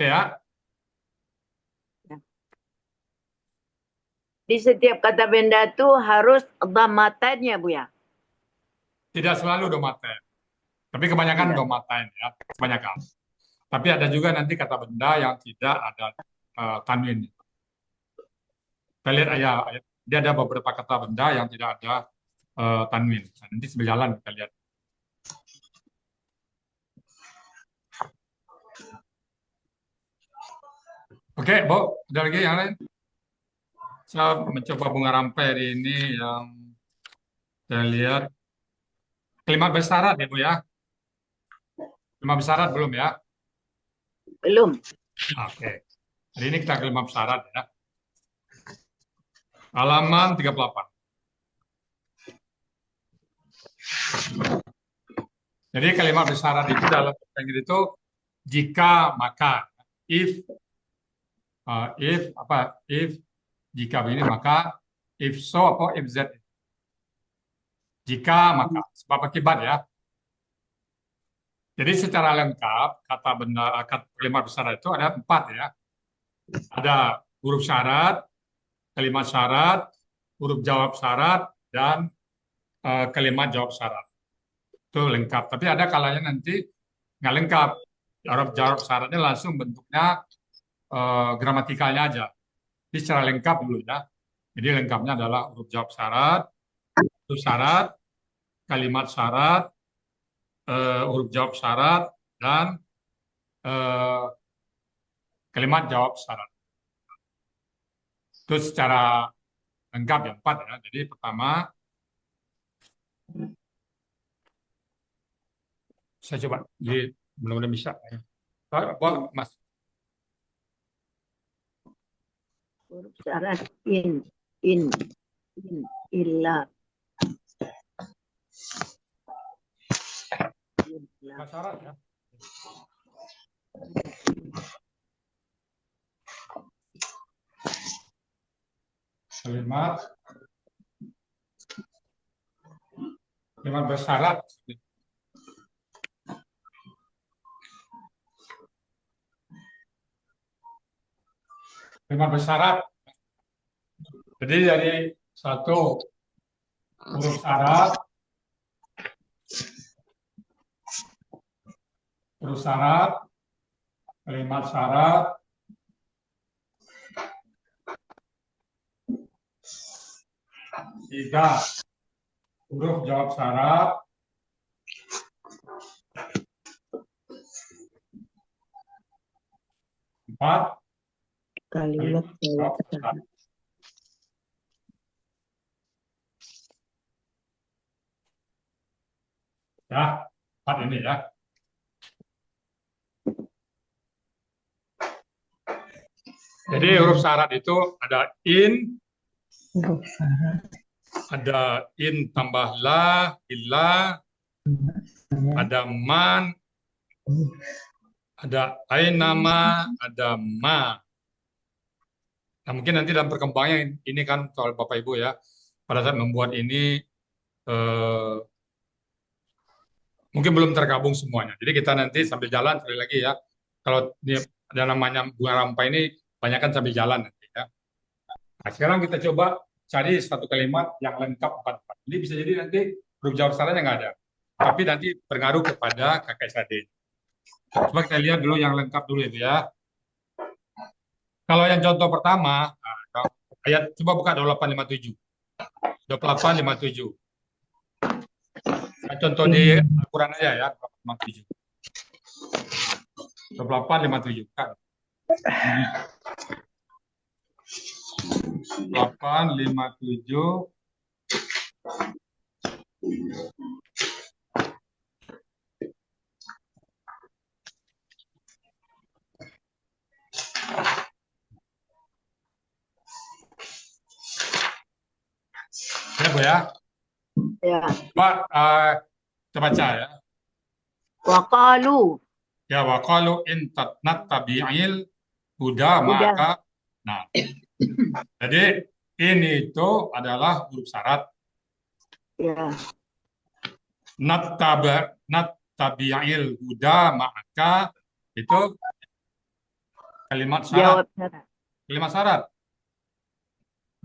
Oke ya. Di setiap kata benda itu harus dhammatannya, Bu ya? Tidak selalu domaten. Tapi kebanyakan Tidak. domaten ya. Kebanyakan. Tapi ada juga nanti kata benda yang tidak ada tanwin. Kita lihat ya, dia ada beberapa kata benda yang tidak ada tanwin. Nah, nanti sejalan kita lihat. Oke, Bu, ada lagi yang lain? Saya mencoba bunga rampai hari ini yang saya lihat kalimat bersyarat ya, Bu ya. Kalimat bersyarat belum ya? Belum. Oke. Hari ini kita kalimat bersyarat ya. Halaman 38. Jadi kalimat bersyarat itu dalam bahasa Inggris itu jika maka, if jika begini maka, if so apa if that, jika maka, sebab akibat ya. Jadi secara lengkap kata kalimat bersyarat itu ada 4 ya. Ada huruf syarat, kalimat syarat, huruf jawab syarat, dan kalimat jawab syarat. Itu lengkap. Tapi ada kalanya nanti nggak lengkap. Jawab syaratnya langsung bentuknya gramatikalnya aja. Jadi secara lengkap dulu ya. Jadi lengkapnya adalah huruf jawab syarat, huruf syarat, kalimat syarat, huruf jawab syarat, dan kalimat jawab syarat. Itu secara lengkap ya, 4 ya. Jadi pertama, saya coba. Jadi mudah-mudahan bisa. Apa, Mas? Huruf syarat in, illa. Syarat ya. Kalimat bersyarat. Kalimat bersyarat. Jadi dari satu huruf syarat, kalimat syarat, tiga huruf jawab syarat, empat Kalimat jawab syarat. Ya, 4 ini ya. Jadi huruf syarat itu ada in, ada in tambah la, illa, ada man, ada ainama, ada ma. Nah, mungkin nanti dalam perkembangannya ini kan soal Bapak Ibu ya, pada saat membuat ini mungkin belum tergabung semuanya. Jadi kita nanti sambil jalan sekali lagi ya. Kalau ini ada namanya bunga rampai ini, banyak kan sambil jalan nanti ya. Nah, sekarang kita coba cari satu kalimat yang lengkap 4. Ini bisa jadi nanti huruf jawab syaratnya nggak ada. Tapi nanti berpengaruh kepada KKSAD. Coba kita lihat dulu yang lengkap dulu itu ya. Kalau yang contoh pertama, ayat coba buka 2857. 2857. Nah, contoh di Al-Quran aja ya, 2857. 2857. 857. Ya, Bu ya. Ya. Coba kita baca ya. Waqalu. Ya, wa qalu in nattabi'il huda maka. Nah. Jadi ini itu adalah huruf syarat. Ya. Nattabi'il huda maka itu Kalimat syarat. Jawab syarat. Kalimat syarat.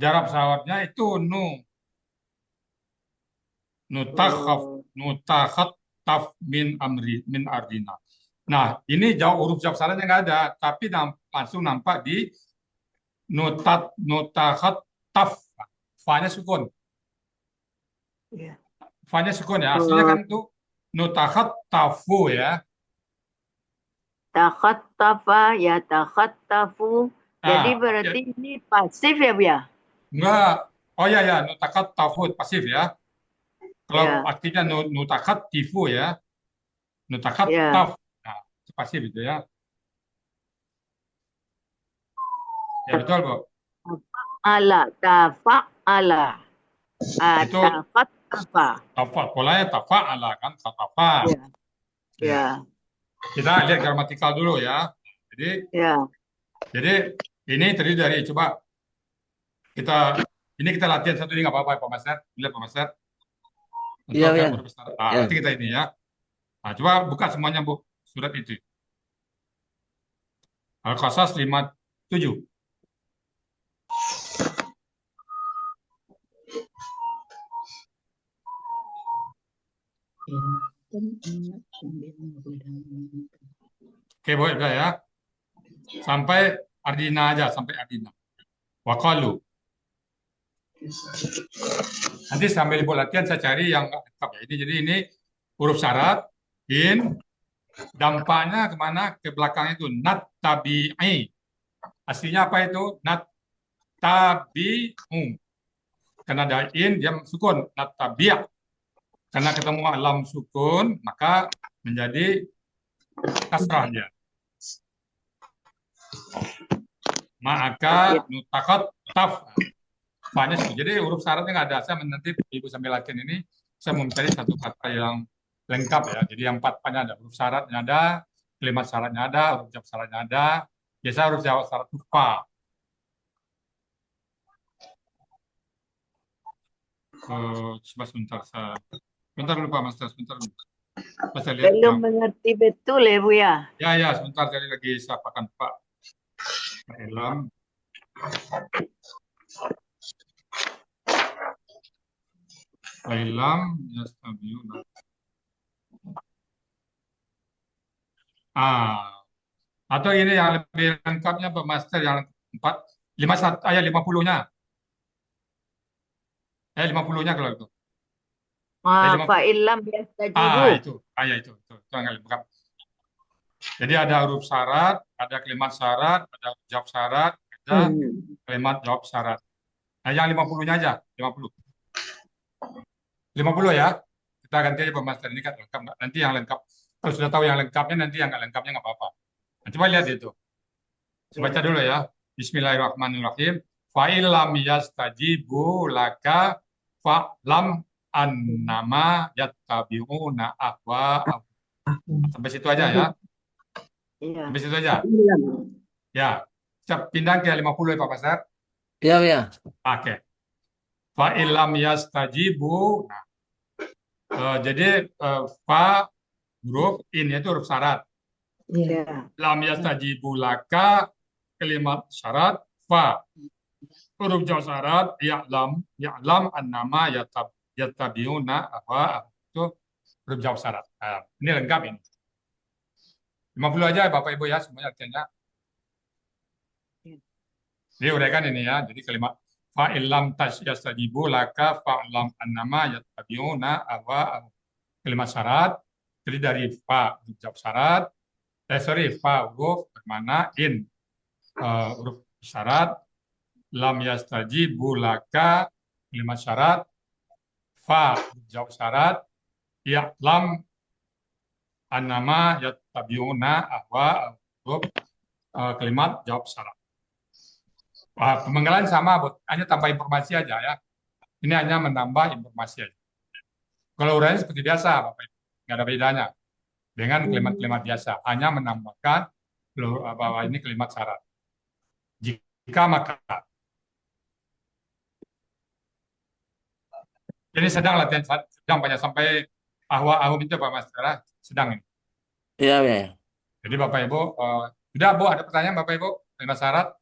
Jawab syaratnya itu nutakhaf Oh, nutakhat taf min ardina. Nah, ini jawab huruf jawab syaratnya nggak ada, tapi langsung nampak di nutakhat taf. Fa-nya sukun. ya. Fa-nya sukun ya. Aslinya kan itu nutakhat tafu ya. Takhattafa ya takhattafu. Jadi Ah, berarti ini pasif ya, Bu ya? enggak. Oh ya ya, nutakhat tafu pasif ya. Kalau Ya, aktifnya nutakhat tifu ya. Nutakhat ya. taf. Nah, itu pasif itu ya. Ya betul, Bu. Ala, tafa'ala. Itu Takhattafa. tafa, polanya tafa'ala kan, tafa. Ya, Ya. ya, Kita lihat gramatikal dulu ya. Jadi, ya. jadi ini terdiri dari coba kita ini kita latihan satu ini nggak apa-apa Pak Master. Lihat Pak Master. Iya, Untuk ya. huruf besar. Nah, Ya. nanti kita ini ya. Nah, coba buka semuanya Bu surat itu. Al-Qasas 57. Oke, boleh udah ya. Sampai Ardina aja, sampai Ardina. Waqalu. Nanti sambil Ibu latihan saya cari yang lengkap ya. Jadi ini huruf syarat, in, dampaknya kemana? Ke belakang itu. Nat tabi'i. Aslinya apa itu? Nat tabi'u. Karena ada in, dia sukun. Nat tabi'. Karena ketemu alam sukun, maka menjadi kasrah dia. Maka nutakot taf. Fa-nya sukun. Jadi huruf syaratnya nggak ada. Saya nanti Ibu sambil latihan ini, saya mau mencari satu kata yang lengkap ya. Jadi yang empat nya ada. Huruf syaratnya ada, kalimat syaratnya ada, huruf jawab syaratnya ada. Biasa huruf jawab syarat itu fa. Coba sebentar saya. Sebentar lupa Master, sebentar. Saya lihat. Belum mengerti betul ya, Bu ya? Ya, ya, sebentar saya lagi sapakan Pak Ilham. Pak Ilham, ya, atau ini yang lebih lengkapnya Pak Master yang 51 ayat 50-nya. 50-nya kalau itu. Ayat 50. Fa'ilam yastajibu. Ya itu yang lengkap. Jadi ada huruf syarat, ada kalimat syarat, ada jawab syarat, ada kalimat jawab syarat. Nah, yang 50-nya aja, 50. 50 ya. Kita ganti aja Pak Master ini kan lengkap. Nanti yang lengkap. Kalau sudah tahu yang lengkapnya, nanti yang nggak lengkapnya nggak apa-apa. Nah, coba lihat itu. Saya baca dulu ya. Bismillahirrahmanirrahim. Fa'ilam yastajibu laka fa'lam annama yattabi'una ahwa. Sampai situ aja ya. Iya. Sampai situ aja. Ya. Kita pindah ke 50 ya Pak Pasar. Iya, ya. Oke. Fa'ilam yastajibu. Nah, jadi fa huruf in itu huruf syarat. Iya. Lam yastajibu laka kalimat syarat fa. Huruf jawab syarat ya'lam annama yattabi'una apa itu huruf jawab syarat. Nah, ini lengkap ini. 50 aja Bapak Ibu ya semuanya artinya. Jadi uraikan ini ya. Jadi kalimat fa'ilam yastajibu laka fa'lam annama yattabi'una apa kalimat syarat. Jadi dari fa huruf jawab syarat. Fa huruf bermana in huruf syarat. Lam yastajibu laka kalimat syarat. Fa jawab syarat. Lam annama yattabi'una ahwa huruf kalimat jawab syarat. Pemenggalan sama, hanya tambah informasi aja ya. Ini hanya menambah informasi aja. Kalau uraian seperti biasa, Bapak Ibu, nggak ada bedanya dengan kalimat-kalimat biasa. Hanya menambahkan bahwa ini kalimat syarat. Jika maka ini sedang latihan, sedang banyak sampai ahwa itu Pak Mas, sedang ini. Iya, ya. Jadi Bapak Ibu Sudah, Bu, ada pertanyaan Bapak Ibu? Lima syarat.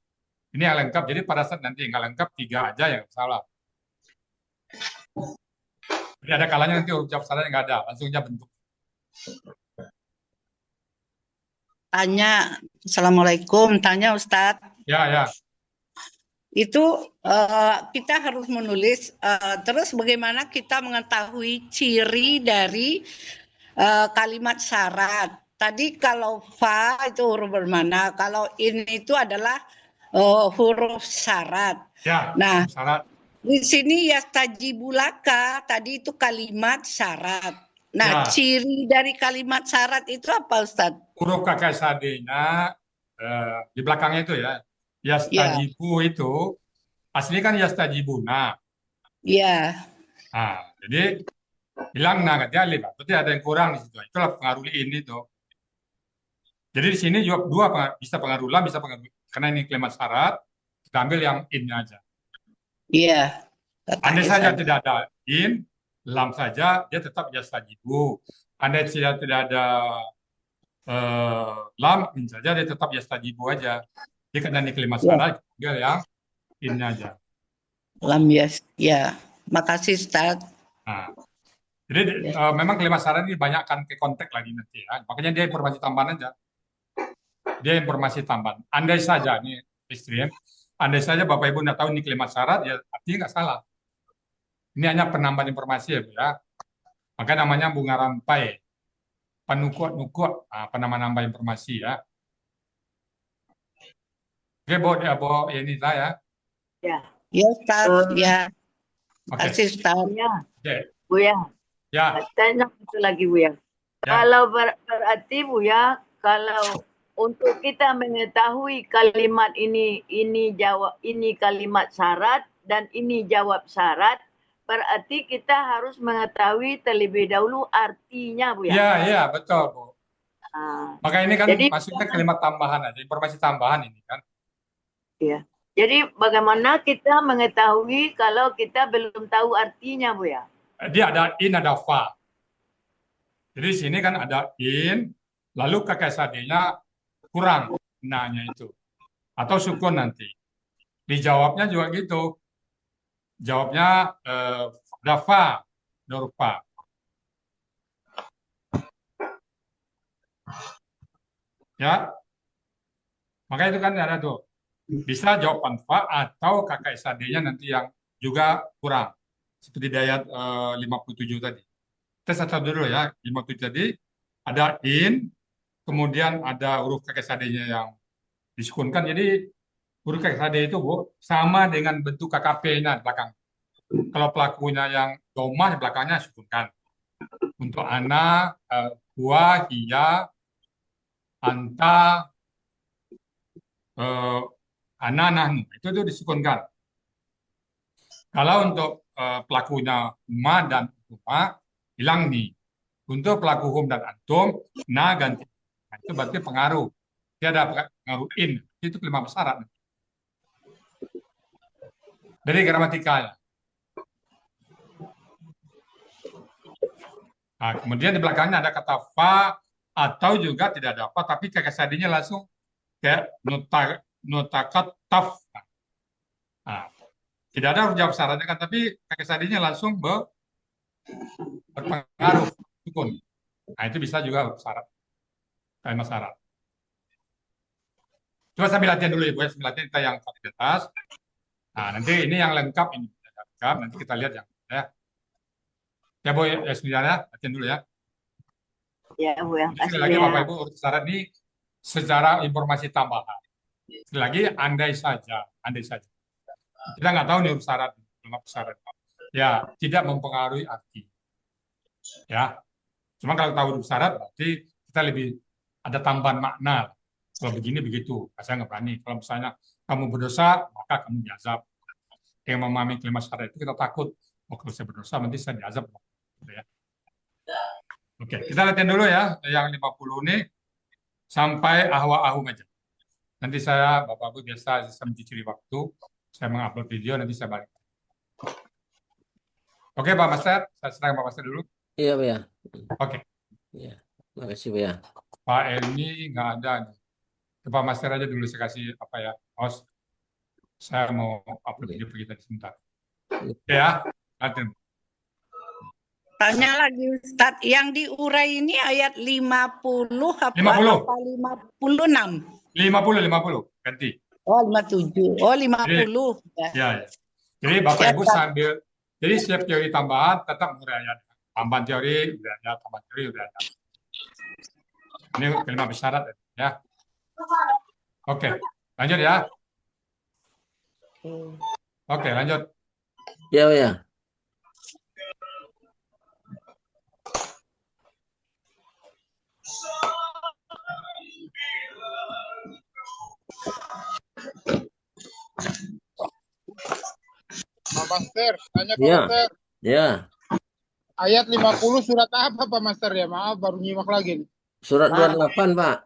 Ini yang lengkap. Jadi pada saat nanti nggak lengkap, 3 aja yang salah. Jadi ada kalanya nanti huruf jawab salahnya nggak ada. Langsung aja bentuk. Tanya, Assalamualaikum, tanya Ustadz. Ya, ya. Itu kita harus menulis, terus bagaimana kita mengetahui ciri dari kalimat syarat. Tadi kalau fa itu huruf bermana, kalau in itu adalah huruf syarat. Ya, Nah, syarat. di sini yastajibulaka, tadi itu kalimat syarat. Nah, Ya. ciri dari kalimat syarat itu apa, Ustadz? Huruf kakak sadenya di belakangnya itu ya. Yastajibu itu asli kan yastajibuna. Iya. Nah, jadi hilang nah ganti alif. Berarti ada yang kurang di situ. Itulah pengaruh ini tuh. Jadi di sini juga dua bisa pengaruh lam, bisa pengaruh karena ini kalimat syarat. Kita ambil yang in-nya aja. Iya. Andai saja tidak ada in, lam saja dia tetap yastajibu. Andai saja tidak ada lam, in saja dia tetap yastajibu aja. Jadi karena ini kalimat syarat, tinggal yang in-nya aja. Lam ya. Makasih Ustaz. Nah, jadi memang kalimat syarat ini banyak akan ke konteks lagi nanti ya. Makanya dia informasi tambahan aja. Dia informasi tambahan. Andai saja ini ekstrim, andai saja Bapak Ibu nggak tahu ini kalimat syarat, ya artinya nggak salah. Ini hanya penambahan informasi ya, Bu ya. Maka namanya bunga rampai, penukuk-nukuk, penambah-nambah informasi ya. Oke, Bu, ya, Bu, ya ini saya. Ya. Ya Ustaz, ya. Oke. Kasih Ustaz. Ya. Oke. Bu ya. Ya. Tanya satu lagi Bu ya. Kalau berarti Bu ya, kalau untuk kita mengetahui kalimat ini kalimat syarat dan ini jawab syarat, berarti kita harus mengetahui terlebih dahulu artinya Bu ya. Iya, iya, betul Bu. Maka ini kan jadi, maksudnya kalimat tambahan aja, informasi tambahan ini kan. Iya. Jadi bagaimana kita mengetahui kalau kita belum tahu artinya Bu ya? Dia ada in, ada fa. Jadi di sini kan ada in, lalu kakak sadenya kurang nanya itu. Atau sukun nanti. Dijawabnya juga gitu. Jawabnya ada fa, huruf fa. Ya. Maka itu kan ada tuh. Bisa jawaban fa atau kakak sadenya nanti yang juga kurang. Seperti di ayat 57 tadi. Kita satu dulu ya, 57 tadi ada in, kemudian ada huruf kakak sadenya yang disukunkan. Jadi huruf kakak sade itu Bu, sama dengan bentuk KKP-nya di belakang. Kalau pelakunya yang domah di belakangnya sukunkan. Untuk ana, huwa, hiya, anta, ana, nahnu. Itu disukunkan. Kalau untuk pelakunya ma dan huma, hilang nih. Untuk pelaku hum dan antum, na ganti. Nah, itu berarti pengaruh. Dia ada pengaruh in. Itu kelima syarat. Dari gramatikanya. Nah, kemudian di belakangnya ada kata fa atau juga tidak ada apa, tapi kakak sadinya langsung kayak nutakat taf. Nah, tidak ada huruf jawab syaratnya kan, tapi kakak sadinya langsung berpengaruh sukun. Nah, itu bisa juga huruf syarat. Kalimat syarat. Coba sambil latihan dulu ya, Bu. Sambil latihan kita yang di atas. Nah, nanti ini yang lengkap ini. Lengkap, nanti kita lihat yang ya. Ya, Bu, ya, sebenarnya latihan dulu ya. Ya, Bu ya. Sekali lagi Bapak Ibu, huruf syarat ini secara informasi tambahan. Sekali lagi, andai saja. Kita nggak tahu nih huruf syarat, ya tidak mempengaruhi arti. Ya, cuma kalau tahu huruf syarat berarti kita lebih ada tambahan makna. Kalau begini begitu, saya nggak berani. Kalau misalnya kamu berdosa, maka kamu diazab. Yang memahami kalimat syarat itu kita takut, oh kalau saya berdosa nanti saya diazab. Gitu ya. Oke, kita latihan dulu ya, yang 50 ini sampai ahwa-ahum aja. Nanti saya, Bapak Ibu biasa saya mencicili waktu, saya mengupload video, nanti saya balik. Oke, Pak Master, saya serahkan Pak Master dulu. Iya, Pak ya. Oke. Iya, makasih Pak ya. Pak Elmi nggak ada nih. ke Pak Master aja dulu saya kasih apa ya, host. Saya mau upload Oke. video kita sebentar. Oke. Oke ya, lanjut. Tanya lagi Ustadz, yang diurai ini ayat 50 apa 50. 56? 50, ganti. Oh, 57. Oh, Jadi, 50. Ya. ya. Jadi Bapak Ya, Ibu Ustadz. sambil, jadi setiap teori tambahan tetap menguraian. Tambahan teori udah ada, tambahan teori udah ada. Ini kalimat bersyarat ya. Oke, lanjut ya. Oke, lanjut. Ya, ya. Pak Master, tanya Pak Ya. Master. Ya. Ayat 50 surat apa Pak Master ya? Maaf baru nyimak lagi nih. Surat Pak. 28, Pak.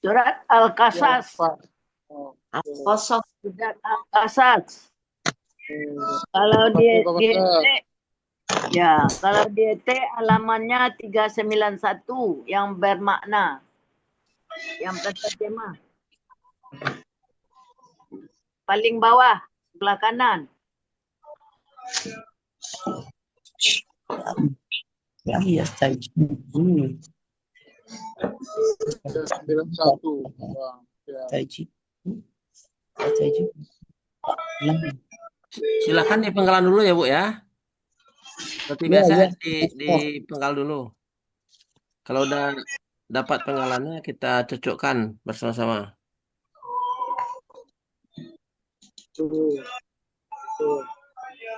Surat Al-Qasas. Pak. Oh. Al-Qasas. Surat Al-Qasas. Kalau Terima dia kasih, Pak Master. ya, kalau DT halamannya 391 yang bermakna. Yang terjemah. Paling bawah, sebelah kanan. Ya, iya, Ustadz. 91. Bang. Ya. Silakan dipenggalan dulu ya, Bu ya. Seperti Ya, biasa ya. dipenggal dulu. Kalau udah dapat penggalannya kita cocokkan bersama-sama. Tuh. Tuh. Oh, iya.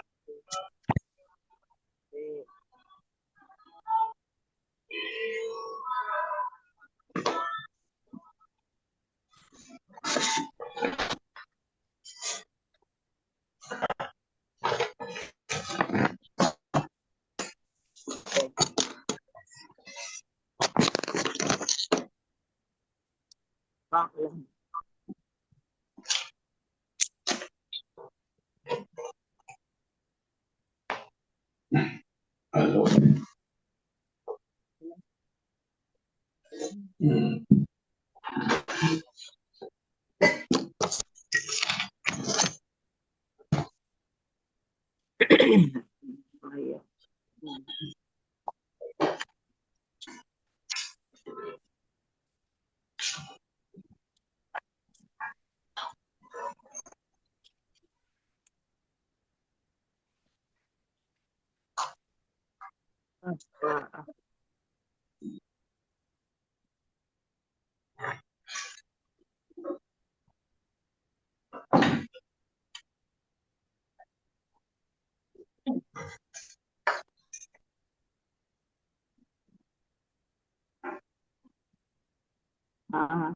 Ah, ah.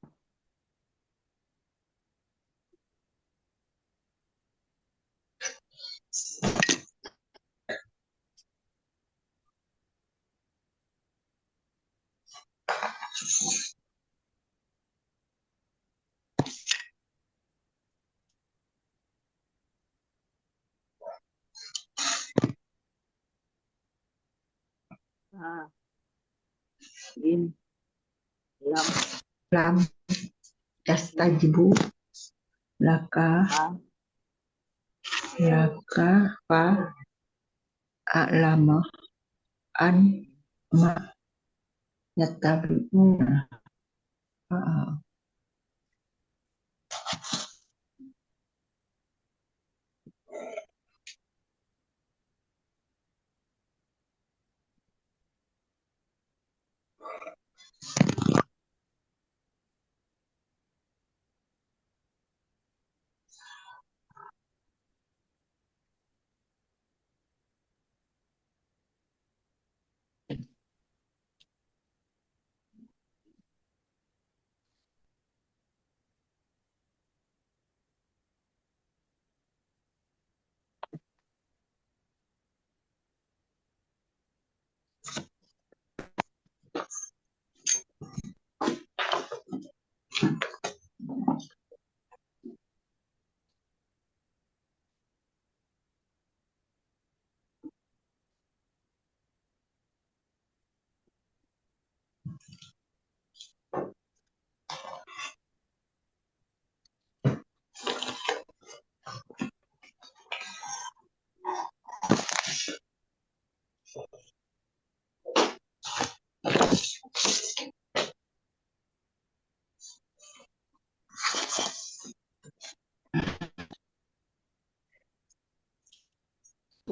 Ini. Lam. Lam yastajibu laka Ah. laka fa a'lama an ma yattabi'una.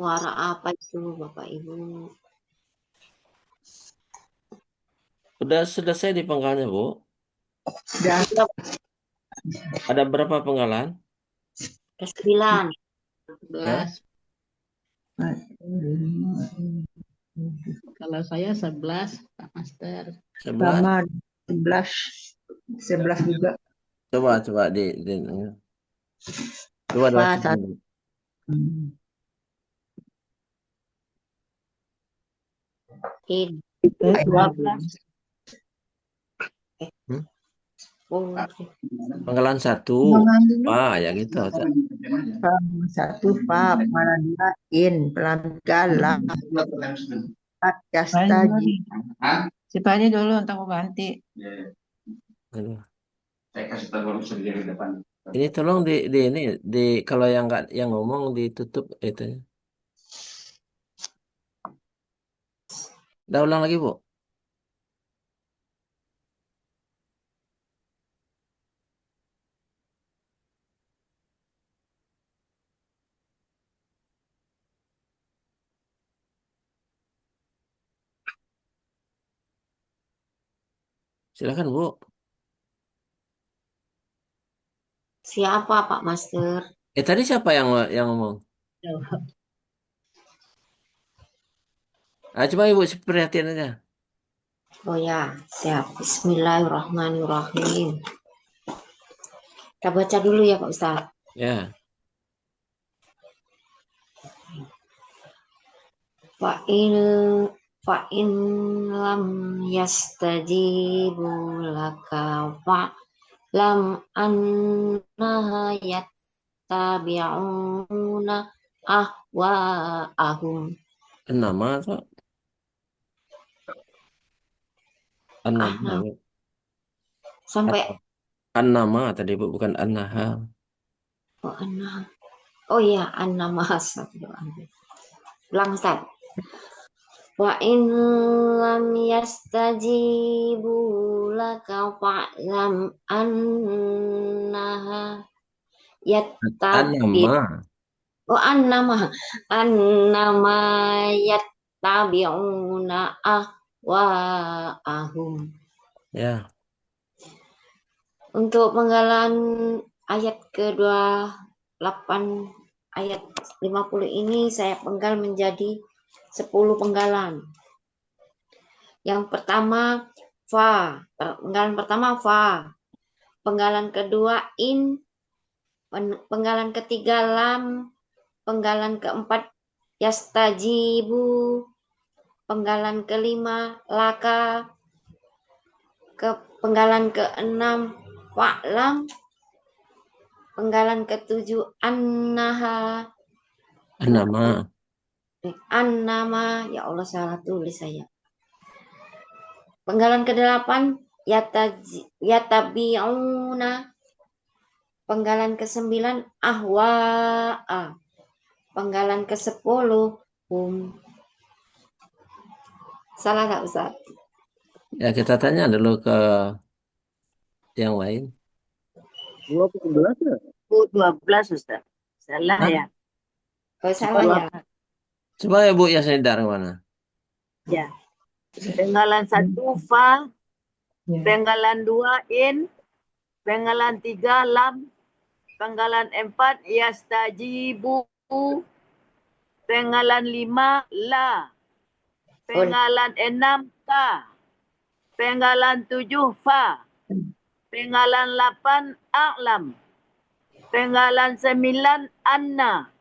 Suara apa itu, Bapak Ibu? Udah selesai di penggalannya, Bu? Sudah. Ada berapa penggalan? Ke-9. 11. Kalau saya 11, Pak Master. 11. Sama 11. 11 juga. Coba coba Fa baca satu. dulu. In. Ayat 12. Oh, Penggalan 1. Ya gitu. Satu fa, penggalan 2 in, penggalan 3 lam, 4 yastaji. Si Pani dulu untuk aku ganti. Aduh. Ini tolong di kalau yang nggak yang ngomong ditutup itu. Udah ulang lagi, Bu. Silakan, Bu. siapa Pak Master? Tadi siapa yang ngomong? Coba Ibu perhatian aja. Oh ya, siap. Bismillahirrahmanirrahim. Kita baca dulu ya Pak Ustaz. Ya. Fa'in lam yastajibu laka fa'lam annaha yattabi'una ahwa'ahum. Nama atau nama? Sampai An-nama tadi, Bu, bukan an-naha. Oh iya, an-nama. Ulang Ustaz. Wa in lam yastajibu laka fa'lam annaha An-nama. annama yattabi'una ahwa'ahum. Ya. Untuk penggalan ayat ke-28 ayat 50 ini saya penggal menjadi 10 penggalan. Yang pertama fa, penggalan pertama fa. Penggalan kedua in, penggalan ketiga lam, penggalan keempat yastajibu, penggalan kelima laka, penggalan keenam wa'lam, penggalan ketujuh annama, ya Allah salah tulis saya. Penggalan ke-8 yatabi'una, penggalan ke-9 ahwa'a, penggalan ke-10 Salah nggak Ustaz? Ya, kita tanya dulu ke yang lain. 12 ya? 12 Ustaz. Salah ya. Oh, salah ya. Coba ya Bu, ya sadar mana? Ya. Penggalan 1 fa, penggalan 2 in, penggalan 3 lam, penggalan 4 yastajibu, penggalan 5 la, penggalan 6 ka, penggalan 7 fa, penggalan 8 a'lam, penggalan 9 anna,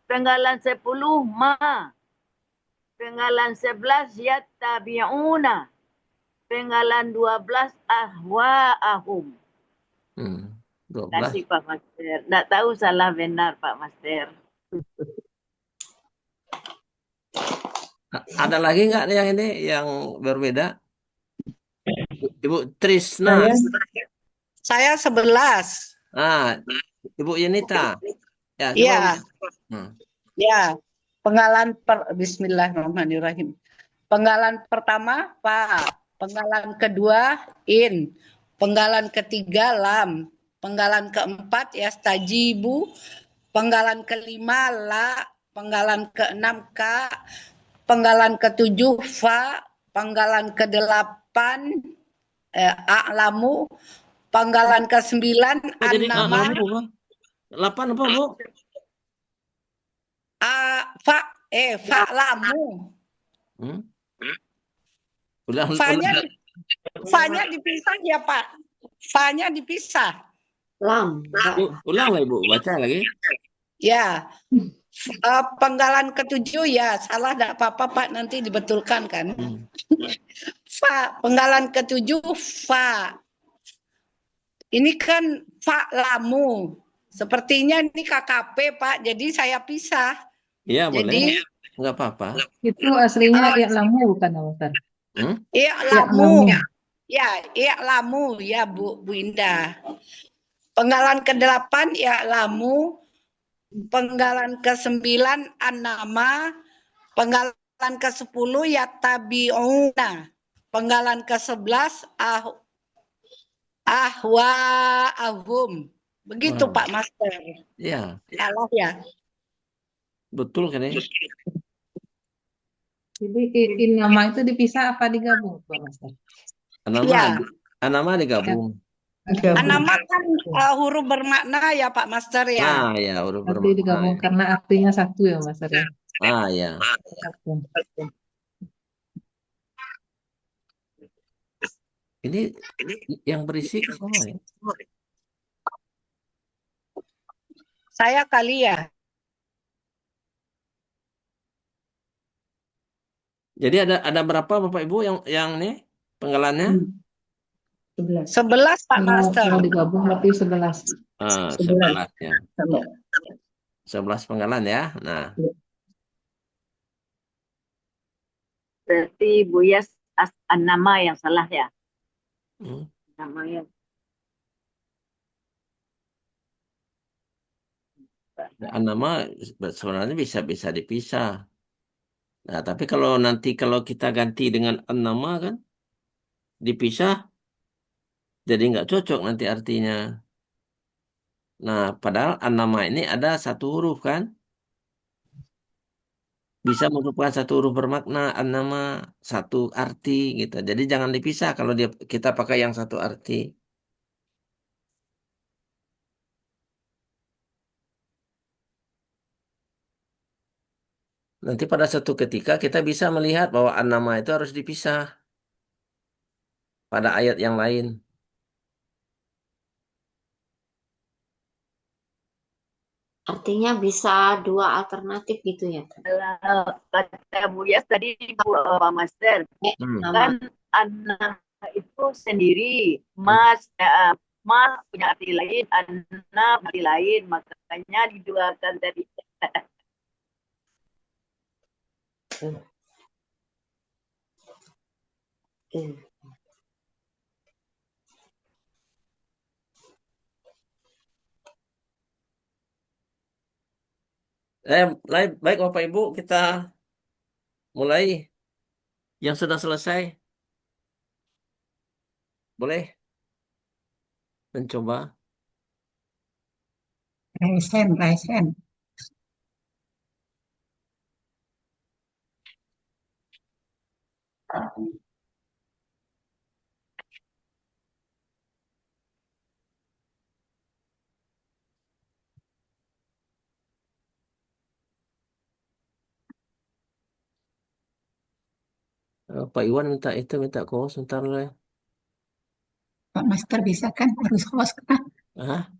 penggalan 10 ma, penggalan 11 yattabi'una, penggalan 12 ahwa'ahum. 12. Kasih Pak Master. Nggak tahu salah benar Pak Master. Ada lagi nggak yang ini yang berbeda? Ibu Trisna. Saya 11. Ibu Yenita. Ya. Iya. Ya. Penggalan Bismillahirrahmanirrahim. Penggalan pertama fa, penggalan kedua in, penggalan ketiga lam, penggalan keempat yastajibu, penggalan kelima la, penggalan ke-6 ka, penggalan ke-7 fa, penggalan ke-8 a'lamu, penggalan ke-9 Oh, jadi an-nama, lamu apa? 8 apa, Bu? fa'lamu. Hmm? Ulang, Fa-nya ulang. fa-nya dipisah ya, Pak. Fa-nya dipisah. Lam. Ulang lah, Ibu. Baca lagi. Ya. Penggalan ke-7 ya, salah enggak apa-apa, Pak, nanti dibetulkan kan. Fa, penggalan ke-7 fa. Ini kan fa'lamu. Sepertinya ini KKP, Pak. Jadi saya pisah. Iya, boleh. Jadi Nggak apa-apa. Itu aslinya i'lamu bukan, Ustaz? i'lamu. Ya, i'lamu ya Bu Indah. Penggalan ke-8 i'lamu, penggalan ke-9 an-nama, penggalan ke-10 ya tabi'una, penggalan ke-11 ahwa'ahum. Begitu Wow. Pak Master. Iya, Salah ya. betul kan ya? Jadi nama itu dipisah apa digabung, Pak Master? Ya. Anama digabung. An-nama kan huruf bermakna ya Pak Master ya. Ya, huruf Nanti bermakna. digabung karena artinya satu ya, Master ya. Ya. Satu. Ini yang berisik semua ya. Saya kali ya. Jadi ada berapa Bapak Ibu yang nih penggalannya? 11 Pak Master. Kalau digabung berarti 11. 11 ya. 11 penggalan ya. Nah, Berarti Buya nama yang salah ya. Nama yang nama sebenarnya bisa dipisah. Nah, tapi kalau kita ganti dengan nama kan dipisah, jadi nggak cocok nanti artinya. Nah, padahal nama ini ada satu huruf kan? Bisa merupakan satu huruf bermakna, nama satu arti gitu. Jadi jangan dipisah kalau kita pakai yang satu arti. Nanti pada suatu ketika kita bisa melihat bahwa nama itu harus dipisah pada ayat yang lain. Artinya bisa dua alternatif gitu ya. kata Buya tadi Pak Master kan anak itu sendiri, ma punya arti lain, anak arti lain, makanya diduakan tadi. Baik Bapak Ibu, kita mulai yang sudah selesai. Boleh mencoba. Raise hand. Pak Iwan minta kos ntar lah. Pak Master bisa kan? Harus host kan? Hah?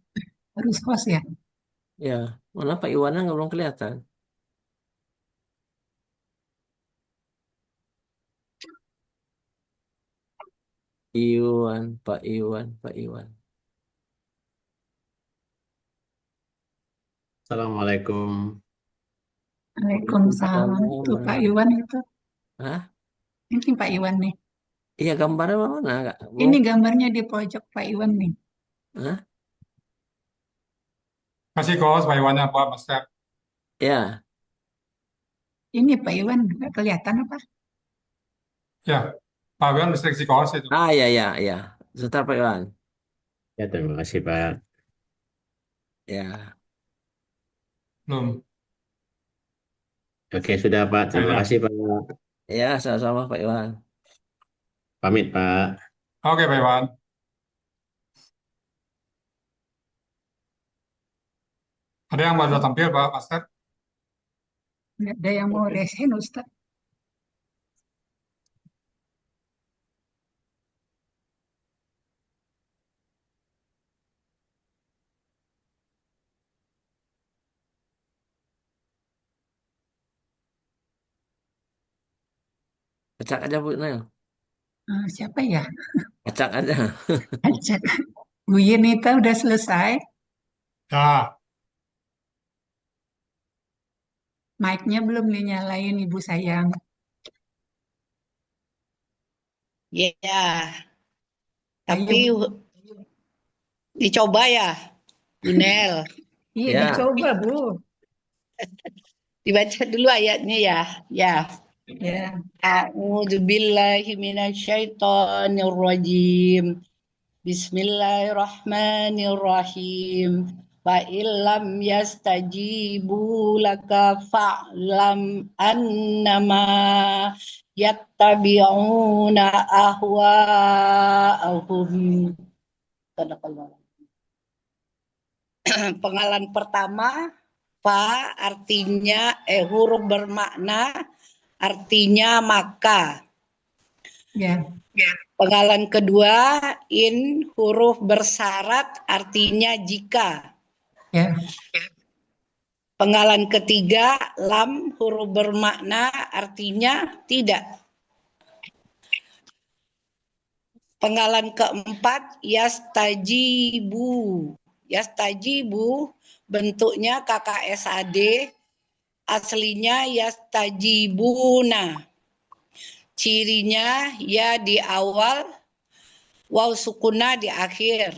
Harus host ya? Ya, mana Pak Iwan nggak belum kelihatan. Pak Iwan. Assalamualaikum. Waalaikumsalam. Itu Pak Iwan itu. Hah? Ini Pak Iwan nih. Iya, gambarnya mana? Ini gambarnya di pojok Pak Iwan nih. Hah? Kasih kos Pak Iwannya Pak Master. Ya. Ini Pak Iwan nggak kelihatan apa? Ya, Pak Iwan mesti kasih kos itu. Ya. Sebentar Pak Iwan. Ya, terima kasih Pak. Ya. Belum. Oke, sudah Pak. Terima Sudah. kasih Pak. Ya, sama-sama Pak Iwan. Pamit Pak. Oke, Pak Iwan. Ada yang baru tampil, Pak Master? Nggak ada yang mau resen, Ustaz. Acak aja Bu Nel. Siapa ya? Acak aja. Acak. Bu Yunita udah selesai. Ya, Mic-nya belum dinyalain, Ibu sayang. Ya, Ayo, tapi Bu. dicoba ya, Bunel. Iya, Ya, dicoba, Bu. Dibaca dulu ayatnya ya. Ya. Ya. A'udzu billahi minasyaitonir rajim. Bismillahirrahmanirrahim. Fa illam yastajibu laka fa'lam annama yattabi'una ahwa'ahum. Sadaqallah. Penggalan pertama, fa artinya huruf bermakna artinya maka. Ya. Penggalan kedua, in huruf bersyarat artinya jika. Ya. Penggalan ketiga, lam huruf bermakna artinya tidak. Penggalan keempat, yastajibu. Yastajibu bentuknya KKSAD, aslinya yastajibuna. Cirinya ya di awal, waw sukuna di akhir.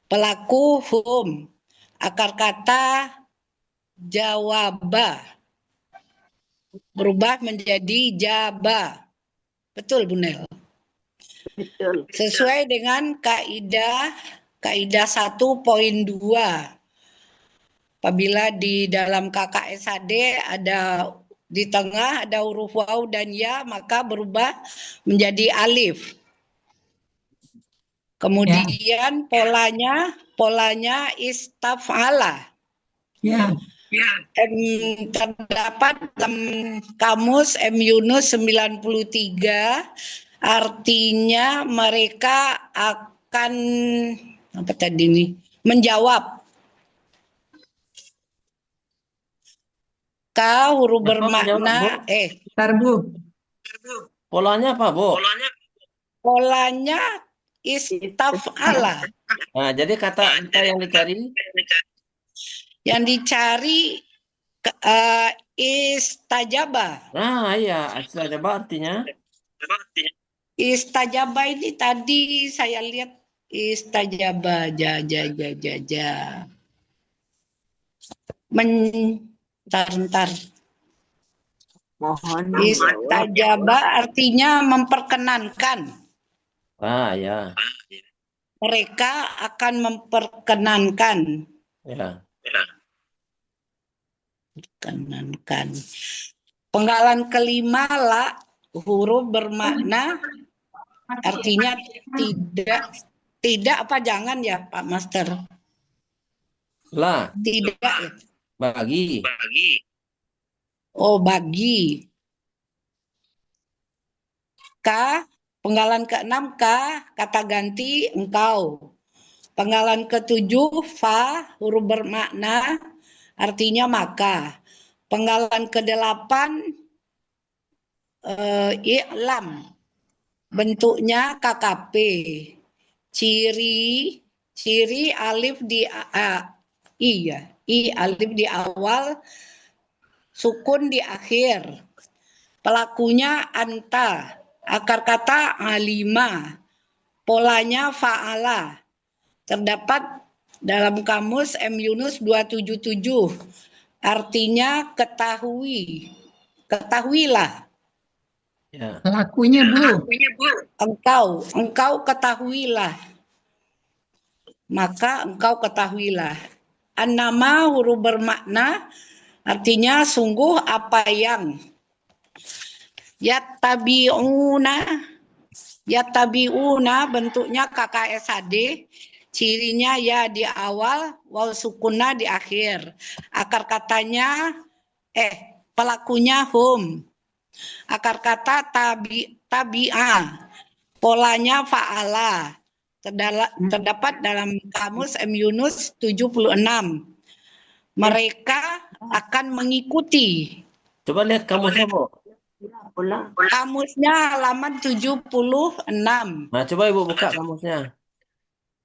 Pelaku hum. Akar kata jawaba. Berubah menjadi jaba. Betul, Bunel? Betul. Sesuai dengan kaidah 1.2. Apabila di dalam KKSAD ada di tengah ada huruf waw dan ya, maka berubah menjadi alif. Kemudian polanya istaf'ala. Ya. Terdapat dalam kamus M Yunus 93, artinya mereka akan menjawab. K huruf Apa menjawab, Bu? bermakna Bentar, Bu. Polanya apa, Bu? polanya istaf'ala. Nah, jadi kata yang dicari Yang dicari istajabah. Nah, iya, coba artinya. Istajabah ini tadi saya lihat istajabah Bentar. Mohon Istajabah artinya memperkenankan. Ah, ya. Mereka akan memperkenankan. Ya. Perkenankan. Penggalan kelima la huruf bermakna artinya tidak apa jangan ya Pak Master? Lah, Tidak ya. bagi. Oh, bagi. K, penggalan ke-6 K, kata ganti engkau. Penggalan ke-7 fa, huruf bermakna artinya maka. Penggalan ke-8 i'lam, bentuknya KKP. Ciri alif di i ya. I alif di awal, sukun di akhir. Pelakunya anta. Akar kata alima. Polanya fa'ala. Terdapat dalam kamus M Yunus 277. Artinya ketahui. Ketahuilah. Ya. Pelakunya, Bu. Engkau ketahuilah. Maka engkau ketahuilah. An-nama huruf bermakna Artinya sungguh apa yang Yatabiuna bentuknya KKSAD, cirinya ya di awal, waw sukunna di akhir. Akar katanya pelakunya hum. Akar kata tabi'ah. Polanya fa'ala. Terdapat dalam kamus M. Yunus 76. Mereka akan mengikuti. Coba lihat kamusnya, Bu. Kamusnya halaman 76. Nah, coba Ibu buka kamusnya.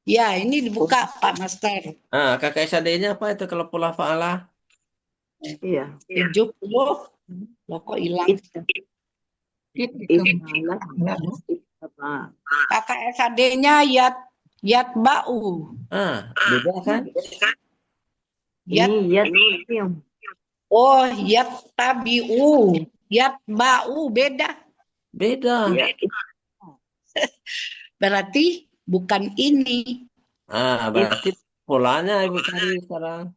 Ya, ini dibuka Pak Master. Ah, KKSAD-nya apa itu kalau pola fa'ala? Iya. 70. Loh kok hilang? KKSAD-nya yatba'u. Ah, beda kan? Oh, yattabi'u. Yatba'u beda. Beda. Berarti bukan ini. Ah, berarti polanya Ibu cari sekarang.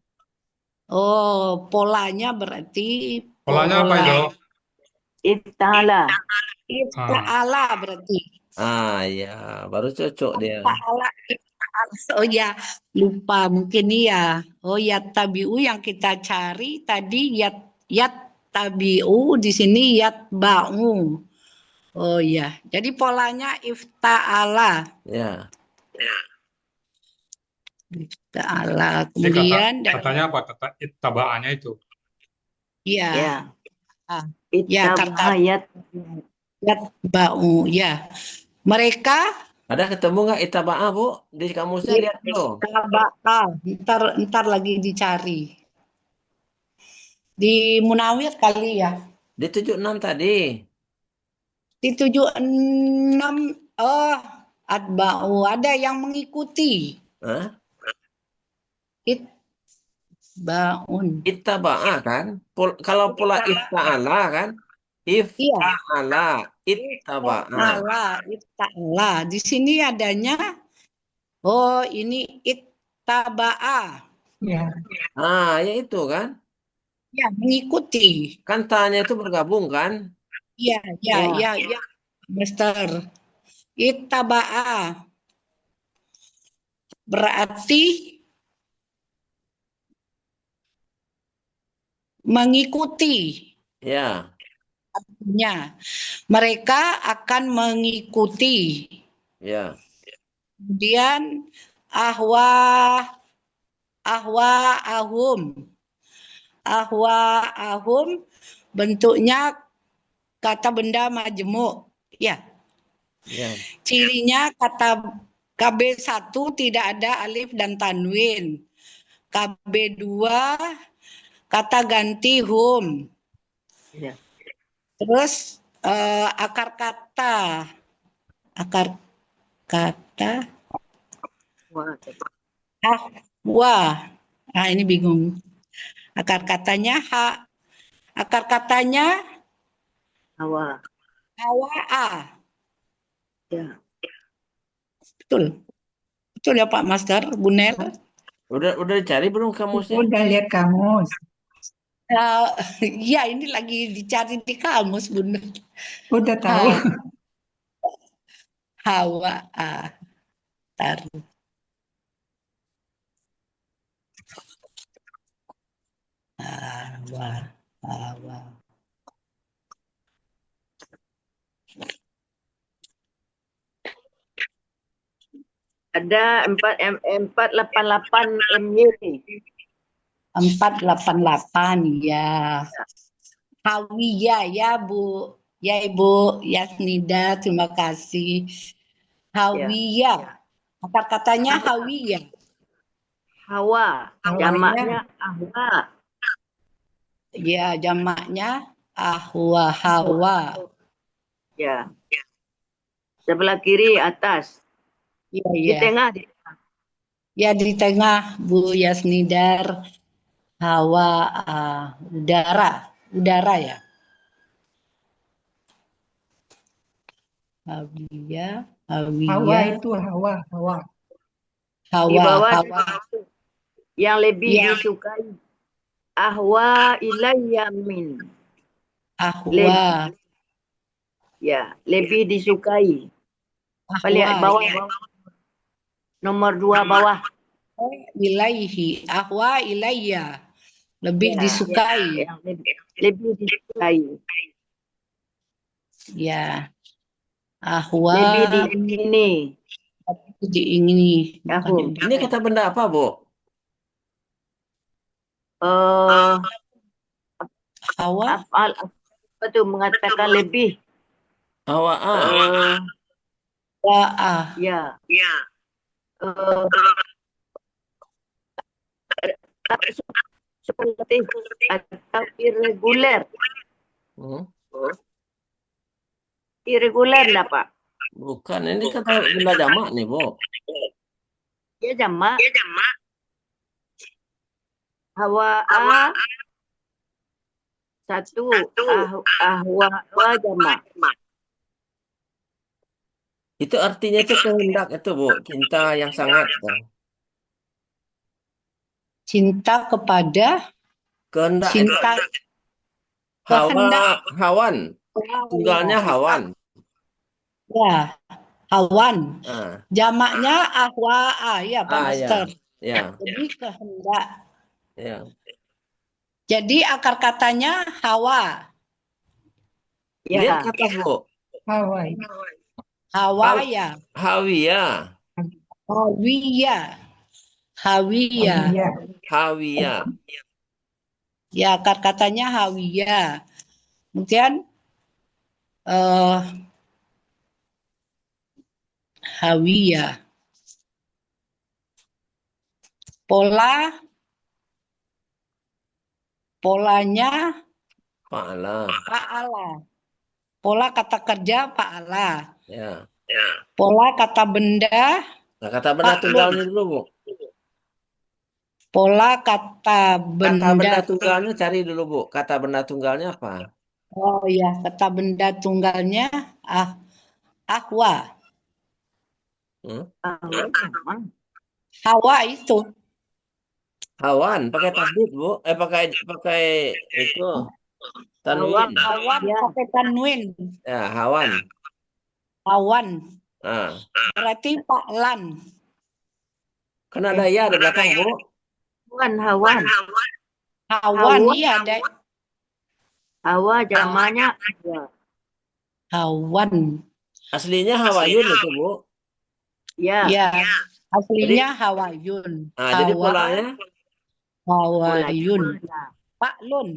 Oh, polanya berarti Polanya apa itu? Ifta'ala. Ifta'ala berarti. Ah, ya, baru cocok dia. Ifta'ala. Oh ya, lupa mungkin ya. Oh, yattabi'u yang kita cari tadi yattabi'u, di sini yatba'u. Oh ya, jadi polanya ifta'ala. Ya. Ifta'ala. Jadi Kemudian katanya apa? Kata ittaba'anya itu. ya. Ya, Ittaba'ah yatba'u. Ya. Mereka Ada ketemu nggak itaba'ah, Bu? Di kamusnya lihat dulu. ntar lagi dicari. Di Munawir kali ya. Di 76 tadi. Di 76 atba'u ada yang mengikuti. Hah? Itba'un. Ittaba'ah kan? Kalau pola ifta'ala kan? Ifta'ala, ittaba'ah. Ifta'ala. Di sini adanya ini ittaba'ah. Ya. Ah, ya itu kan? Ya, mengikuti. Kan tanya itu bergabung kan? Ya, Mister. Ittaba'ah. Berarti mengikuti. Ya. Artinya, mereka akan mengikuti. Ya. Kemudian ahum. Ahum bentuknya kata benda majemuk. Ya. Ya. Cirinya kata KB1 tidak ada alif dan tanwin. KB2 kata ganti hum. Ya. Terus akar kata wah. Nah, ini bingung. Akar katanya akar katanya hawaa. Ya. Betul ya Pak Master, Bunel? Udah dicari belum kamusnya? Udah lihat kamus. Ya, ini lagi dicari di kamus, Bunel. Udah tahu. Hawaa. Taruh. Hawa. Ada 488 MY. 488 ya. Hawiyah ya Bu. Ya Ibu Yasnida, terima kasih. Hawiyah. Akar katanya hawiyah. Hawa. Jamaknya ahwa. Ya, jamaknya ahwa, hawa. Ya. Sebelah kiri atas. Iya, Di tengah. Ya, di tengah Bu Yasnidar. Hawa, udara ya. Hawiyah. Hawa itu hawa. Di bawah yang lebih disukai ahwa ilayya min. Ahwa. Ya, lebih disukai. Lihat Ahwa. bawah, Ya. nomor 2 bawah. Ilaihi. Ahwa ilayya. Lebih Ya, disukai. yang lebih disukai. Ya. Lebih Ahwa diingini. diingini. Tahu. Bukan Ini kata benda apa, Bu? hawa. Af'al apa tu mengatakan lebih. Hawa'a. Wa'ah. Ya. Seperti atau irregular. Hmm? Irregular lah Pak. Bukan, ini kata benda jamak nih, Bu. Ya jamak. Hawa'a satu, ahwa jamak. Itu artinya itu kehendak itu, Bu. Cinta yang sangat. Cinta kepada Kehendak cinta itu. Hawa, kehendak. hawan. Tunggalnya hawan. Ya, hawan. Ah, Jamaknya ahwa'a ya Pak ya. Master. Ya, Jadi kehendak. ya. Jadi akar katanya hawa. Lihat Ya. ke atas, Bu. Hawaii. Hawa ya. Hawiyah. Hawiya. Hawiya. Iya. Hawiyah. Ya, akar katanya hawiya. Kemudian hawiya. Polanya Fa'ala. fa'ala. Pola kata kerja fa'ala. Ya. Pola kata benda, Nah, kata benda Pak tunggalnya dulu, Bu. pola kata Kata benda benda. tunggalnya cari dulu, Bu. Kata benda tunggalnya apa? Oh ya, kata benda tunggalnya ahwa. Hmm? Hawa itu. Hawan, pakai tasbih, Bu. Pakai itu tanwin. Hawan pakai tanwin. Ya, hawan. Hawan. Nah, Berarti fa'lan. kan ada ya di belakang, Bu. Hawan. Hawan iya ada. Hawa jamaknya Hawan. Aslinya hawayun itu, Bu. ya. Ya. Aslinya hawayun. Nah, jadi polanya Hawayun. Fa'lun.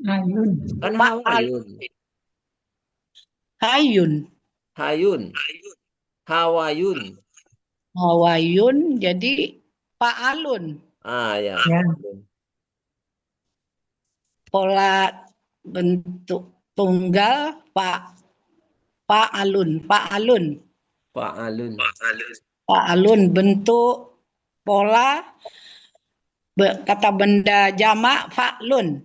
Ayun. kan Fa'al. hawayun. Hayun. Hayun. Hawayun. Hawayun jadi fa'alun. Ah, ya. Ya. Pola bentuk tunggal fa'alun. Fa'alun. Fa'alun bentuk pola kata benda jamak fa'lun.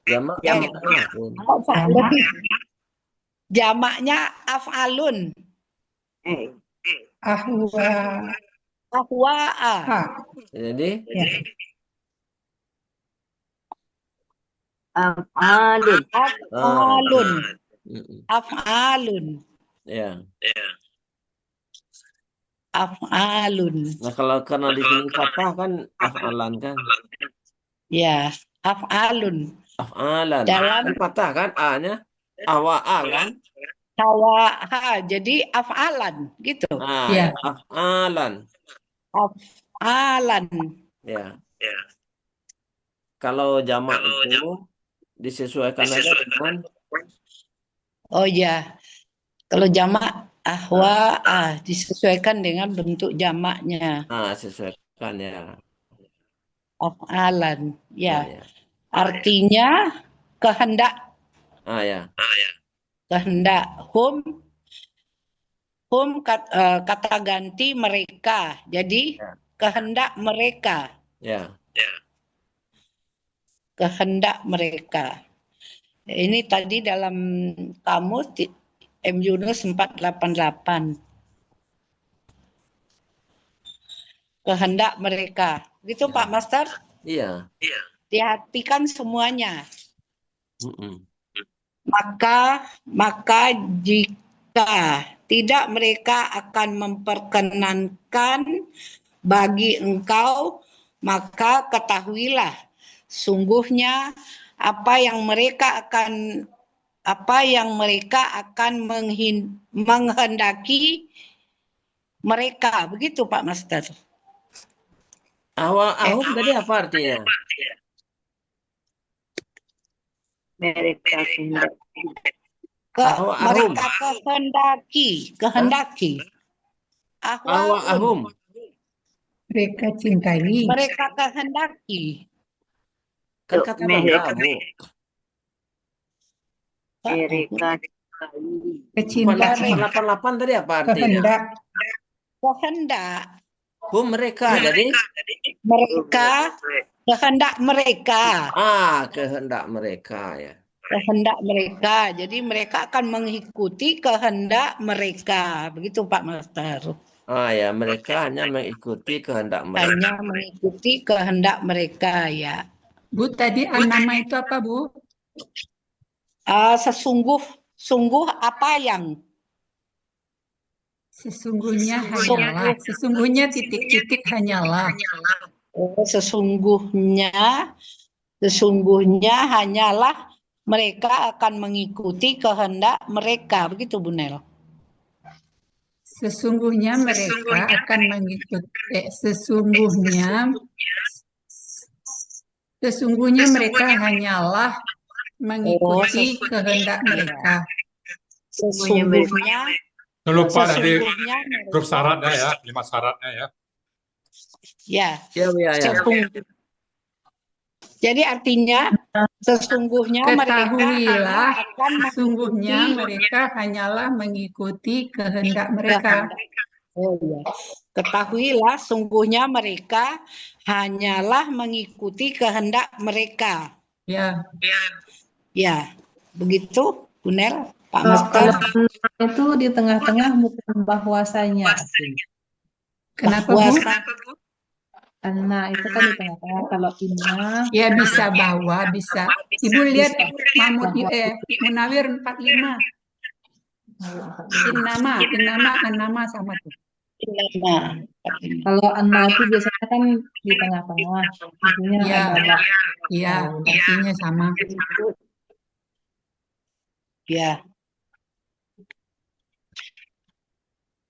Jamak Lebih. Jamaknya af'alun. Ahwa. Ahwa'a. Jadi Ya. Af'alun. Af'alun. mm-mm. Af'alun. Ya. Af'alun. Nah, kalau karena di sini fathah kan af'alan kan. Ya, af'alun. Af'alan. Dalam Kan fathah kan A-nya. Awa'a kan. hawa'a jadi af'alan gitu. Nah, Ya. ya. Af'alan. Af'alan. Ya. Kalau jamak itu disesuaikan aja dengan Oh ya, kalau jamak ahwa'a disesuaikan dengan bentuk jamaknya. sesuaikan ya. Af'alan. Ya. Ya. Artinya kehendak. Ya. Kehendak. Kata ganti mereka. Jadi kehendak mereka. Ya. Kehendak mereka. Ini tadi dalam kamus M. Yunus 488. Kehendak mereka. Gitu Pak Master? Iya. Perhatikan semuanya. Mm-mm. Maka jika tidak mereka akan memperkenankan bagi engkau, maka ketahuilah sungguhnya apa yang mereka akan menghendaki mereka. Begitu Pak Master. Ahum tadi apa artinya? Mereka kehendak. Ahum. Mereka kehendaki. Ahum. Mereka cintai. Mereka kehendaki. Kan kata benda, Bu. Mereka Kecintaan. 88 tadi apa artinya? Kehendak. Kehendak. Mereka jadi Mereka kehendak mereka. Kehendak mereka ya. Kehendak mereka. Jadi mereka akan mengikuti kehendak mereka. Begitu Pak Master. Ya, mereka hanya mengikuti kehendak mereka. Hanya mengikuti kehendak mereka ya. Bu, tadi an-nama itu apa, Bu? Sungguh apa yang? Sesungguhnya hanyalah. Sesungguhnya titik-titik hanyalah. Sesungguhnya hanyalah mereka akan mengikuti kehendak mereka. Begitu Bu Nel. Sesungguhnya mereka akan mengikuti. Sesungguhnya mereka hanyalah mengikuti kehendak mereka. Sesungguhnya. Lupa tadi grup syaratnya ya, 5 syaratnya ya. Ya. Ya. Jadi artinya sesungguhnya mereka hanyalah mengikuti kehendak mereka. Ketahuilah sungguhnya mereka hanyalah mengikuti kehendak mereka. Ya. Ya, begitu Bu Nel, Pak Master. Itu di tengah-tengah bukan bahwasanya. Kenapa Bu? Anna itu kan di tengah-tengah. Kalau inna. Ya bisa bahwa, bisa. Ibu lihat Munawir 45. Innama sama tuh. Kalau anna itu biasanya kan di tengah-tengah. Artinya ada. Iya, artinya sama. Ya.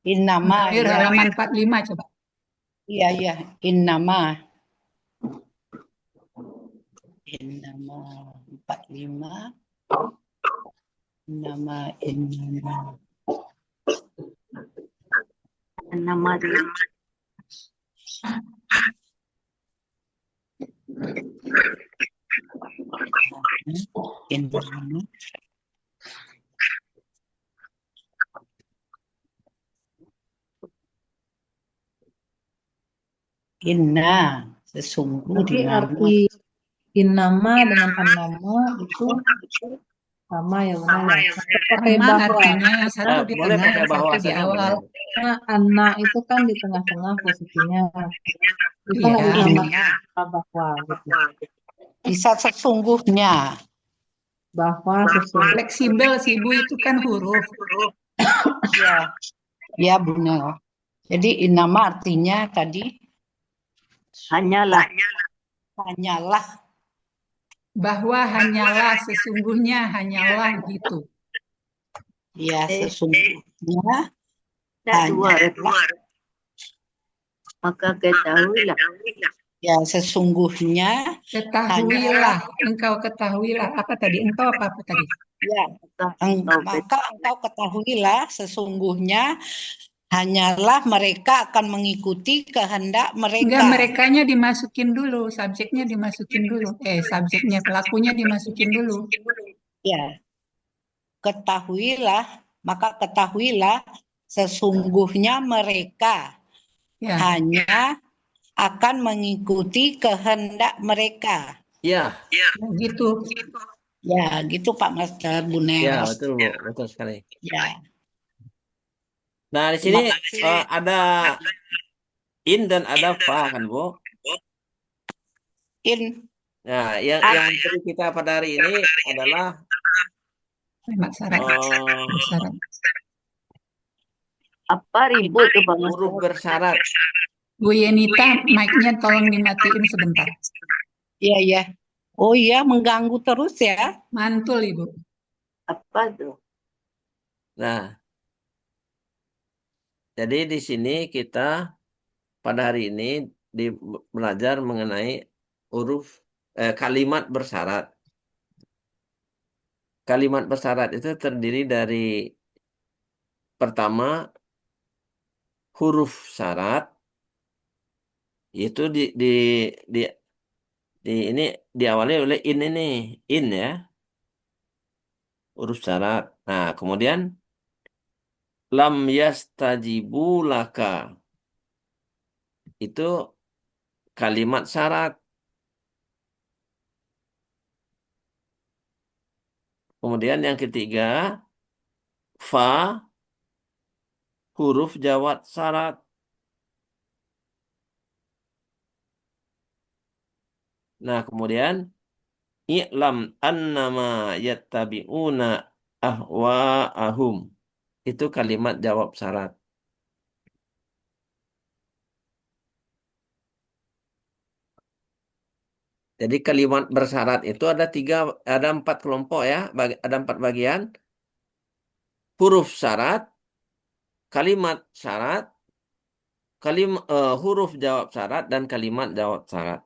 Innama. Munawir halaman 45 coba. Iya. Innama 45. Innama. Inna, sesungguh. Tapi arti innama dengan annama itu sama ya benar ya. Pakai bahwa. Artinya yang satu di Boleh tengah, pakai yang satu di bahwasanya, awal. Nah, anna itu kan di tengah-tengah posisinya. Bisa nggak ditambahkan bahwa gitu. Bisa sesungguhnya. Bahwa sesungguhnya. Fleksibel sih Bu, itu kan huruf. Ya Bu Nel. Jadi innama artinya tadi hanyalah. Bahwa hanyalah, sesungguhnya hanyalah gitu. Ya, sesungguhnya hanyalah. Maka ketahuilah. Ya, sesungguhnya. Ketahuilah, engkau ketahuilah. Apa tadi? Engkau apa tadi? Ya, maka engkau ketahuilah sesungguhnya hanyalah mereka akan mengikuti kehendak mereka. Enggak, merekanya dimasukin dulu, subjeknya dimasukin dulu. Subjeknya, pelakunya dimasukin dulu. Ya. Maka ketahuilah sesungguhnya mereka hanya akan mengikuti kehendak mereka. Ya. Gitu. Ya, gitu Pak Master, Bu Nel. Ya, betul Bu, betul sekali. Ya. Nah, di sini ada in dan ada fa kan Bu? in. Nah, yang materi kita pada hari ini adalah Kalimat syarat. Bersyarat. Apa ribut tuh Pak huruf Master? bersyarat. Bu Yenita, mic-nya tolong dimatiin sebentar. Iya, ya. Oh iya, mengganggu terus ya. Mantul, Ibu. Apa tuh? Nah, jadi di sini kita pada hari ini belajar mengenai kalimat bersyarat. Kalimat bersyarat itu terdiri dari pertama huruf syarat, itu ini diawali oleh in ya, huruf syarat. Nah, kemudian lam yastajibu laka, itu kalimat syarat. Kemudian yang ketiga, fa, huruf jawab syarat. Nah, kemudian i'lam annama yattabi'una ahwa'ahum, itu kalimat jawab syarat. Jadi kalimat bersyarat itu ada 4 kelompok ya, ada 4 bagian. Huruf syarat, kalimat syarat, huruf jawab syarat, dan kalimat jawab syarat.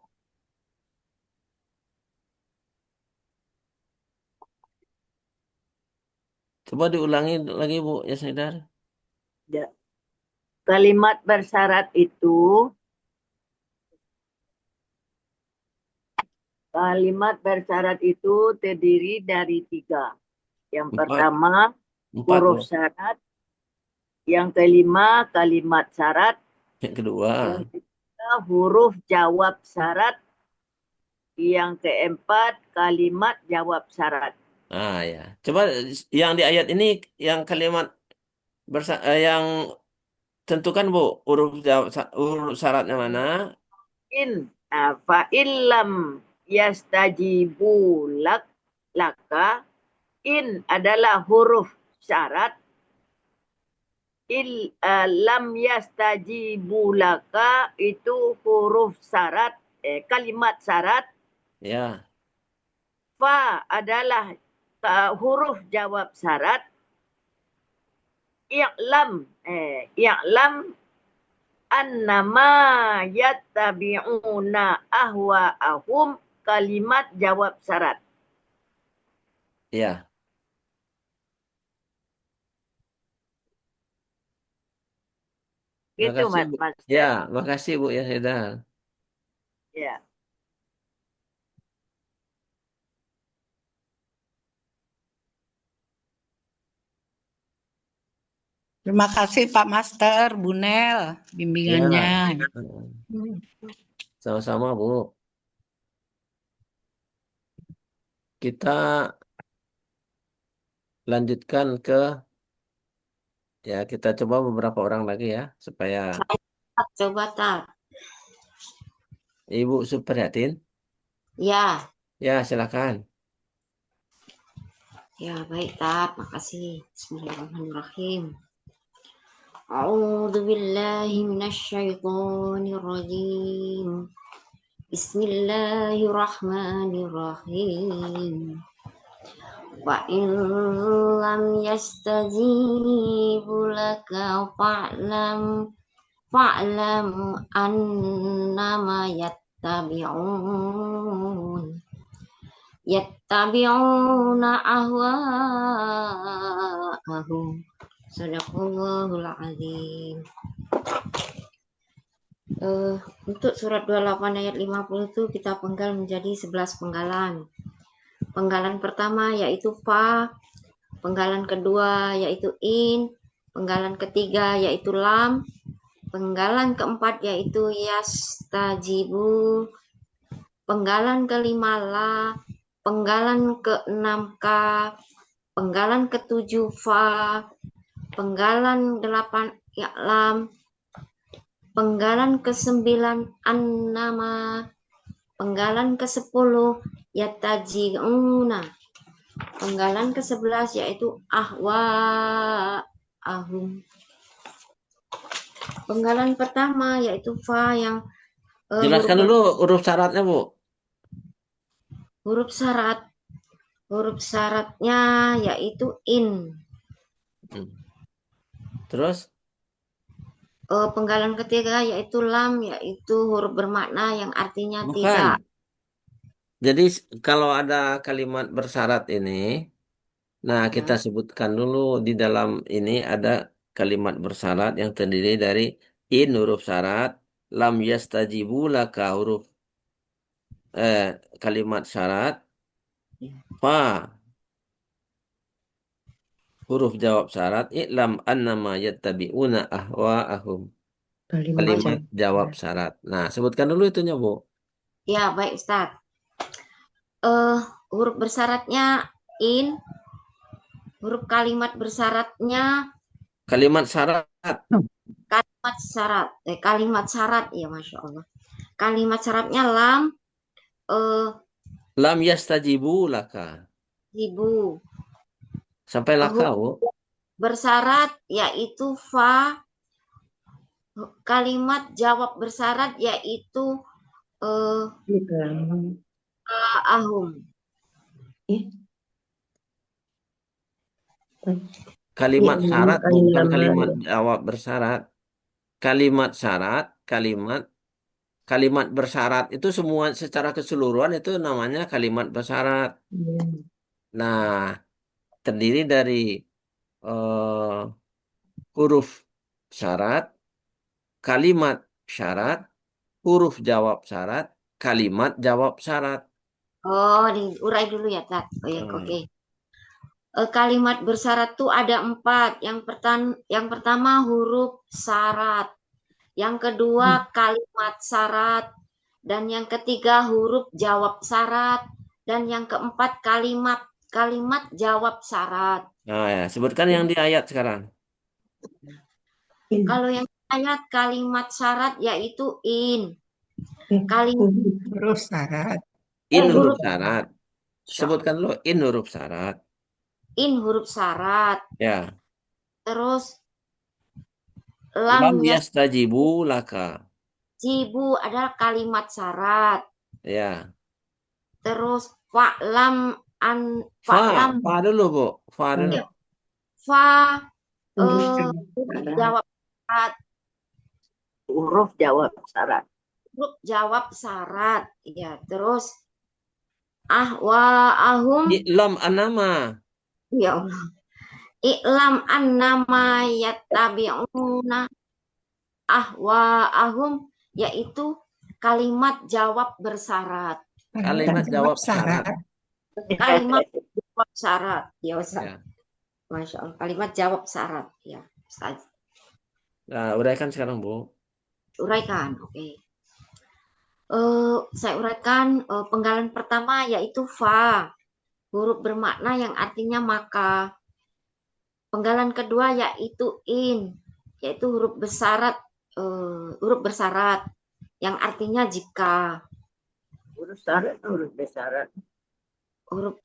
Coba diulangi lagi Bu, ya Saudara. Ya. Kalimat bersyarat itu terdiri dari 3. Yang 4. pertama 4 huruf Bu. syarat, yang kelima kalimat syarat, Yang kedua. yang ketiga huruf jawab syarat, yang keempat kalimat jawab syarat. Ah ya. Coba yang di ayat ini yang kalimat yang tentukan Bu, huruf syaratnya mana? Fa illam yastajibu laka, in adalah huruf syarat, lam yastajibu laka itu huruf syarat, kalimat syarat. Ya. Fa adalah huruf jawab syarat. I'lam annama yattabi'una ahwa'ahum, kalimat jawab syarat. Ya. Gitu Makasih, Bu. Mas. Ya, makasih Bu ya Saudara. Ya. Terima kasih Pak Master, Bu Nel, bimbingannya. Ya. Sama-sama Bu. Kita lanjutkan kita coba beberapa orang lagi ya, supaya Coba Tat. Ibu Supriyatin. Ya. Ya, silakan. Ya, baik Tat, makasih. Bismillahirrahmanirrahim. A'udzu billahi minasyaitonir rajim. Bismillahirrahmanirrahim. Wa in lam yastajibu laka fa'lam annama yattabi'una ahwa'ahum. Sadaqallahul azim. Untuk surat 28 ayat 50 itu kita penggal menjadi 11 penggalan. Penggalan pertama yaitu fa, penggalan kedua yaitu in, penggalan ketiga yaitu lam, penggalan keempat yaitu yastajibu, penggalan kelima la, penggalan keenam ka, penggalan ketujuh fa, penggalan 8 i'lam, penggalan ke-9 annama, Penggalan ke-10 yataji'una. Penggalan ke-11 yaitu ahum. Penggalan pertama yaitu fa yang Jelaskan dulu huruf syaratnya, Bu. huruf syarat. Huruf syaratnya yaitu in. Terus Penggalan ketiga yaitu lam, yaitu huruf bermakna yang artinya bukan. tidak. Jadi kalau ada kalimat bersyarat ini, nah kita Ya. sebutkan dulu di dalam ini ada kalimat bersyarat yang terdiri dari in huruf syarat, lam yastajibu laka huruf kalimat syarat, fa huruf jawab syarat, i'lam annama yattabi'una ahwa'ahum. Kalimat jawab syarat. Nah, sebutkan dulu itunya, Bu. Ya, baik Ustaz. Huruf bersyaratnya in, huruf kalimat bersyaratnya Kalimat syarat. kalimat syarat ya, Masya Allah. Kalimat syaratnya lam, Lam yastajibu laka. ibu. Sampai laka, Bu. Bersyarat yaitu fa. Kalimat jawab bersyarat yaitu ahum. Kalimat syarat bukan kalimat jawab bersyarat. Kalimat syarat, kalimat bersyarat itu semua secara keseluruhan itu namanya kalimat bersyarat. Nah, terdiri dari huruf syarat, kalimat syarat, huruf jawab syarat, kalimat jawab syarat. Oh, diurai dulu ya, Tat. Oke. Kalimat bersyarat tuh ada 4. Yang pertama huruf syarat. Yang kedua kalimat syarat. Dan yang ketiga huruf jawab syarat. Dan yang keempat kalimat jawab syarat. Nah, ya, sebutkan yang di ayat sekarang. Kalau yang ayat kalimat syarat yaitu in. Kalimat Huruf syarat. In huruf syarat. Sebutkan dulu in huruf syarat. In huruf syarat. Ya. Terus Lam yastajibu laka. Jibu adalah kalimat syarat. Ya. Terus fa'lam Fa dulu, Bu. Fa dulu. Fa jawab syarat. Huruf jawab syarat. Huruf jawab syarat. Ya, terus ahum. I'lam anama. Ya Allah. I'lam annama yattabi'una ahum, yaitu kalimat jawab bersyarat. Kalimat jawab syarat. Kalimat jawab syarat. Ya, Ustaz. Ya. Masya Allah. Kalimat jawab syarat. Ya, Ustaz. Nah, uraikan sekarang, Bu. Uraikan, oke. Saya uraikan penggalan pertama yaitu fa. Huruf bermakna yang artinya maka. Penggalan kedua yaitu in. Yaitu huruf bersyarat. Huruf bersyarat. Yang artinya jika. Huruf syarat, huruf bersyarat. Huruf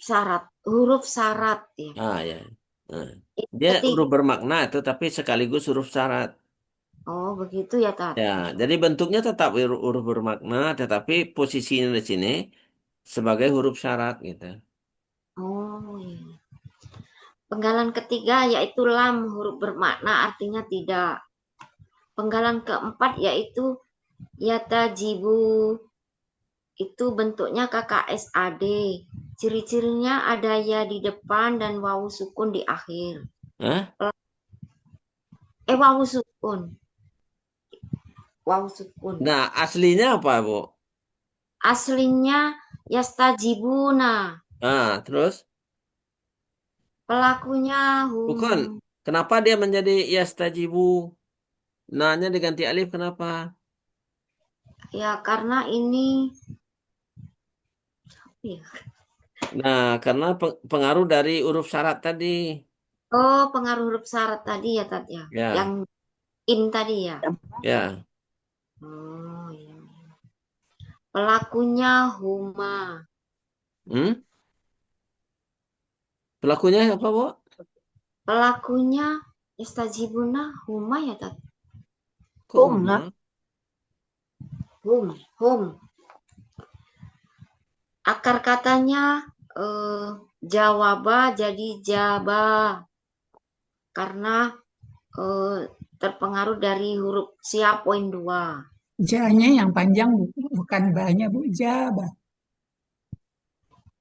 syarat. Ya. Ah, ya. Nah, dia huruf bermakna itu tapi sekaligus huruf syarat. Oh, begitu ya, Tat? Ya, jadi bentuknya tetap huruf bermakna, tetapi posisinya di sini sebagai huruf syarat gitu. Oh, iya. Penggalan ketiga yaitu lam, huruf bermakna artinya tidak. Penggalan keempat yaitu yatajibu. Itu bentuknya KKSAD. Ciri-cirinya ada ya di depan dan wawu sukun di akhir. Wawu sukun. Wawu sukun. Nah, aslinya apa, Bu? Aslinya yastajibuna. Terus? Pelakunya Bukan. Kenapa dia menjadi yastajibu? Nah-nya diganti alif kenapa? Ya, karena ini Nah, karena pengaruh dari huruf syarat tadi. Oh, pengaruh huruf syarat tadi ya, Tat ya. Yang in tadi ya. Ya. Oh, iya. Pelakunya huma. Pelakunya apa, Bu? Pelakunya istajibuna huma ya Tat? Kok Hum lah. Hum. Akar katanya jawaba jadi jaba. Karena terpengaruh dari huruf siap poin 2. Ja-nya yang panjang, bukan ba-nya, Bu. Jaba.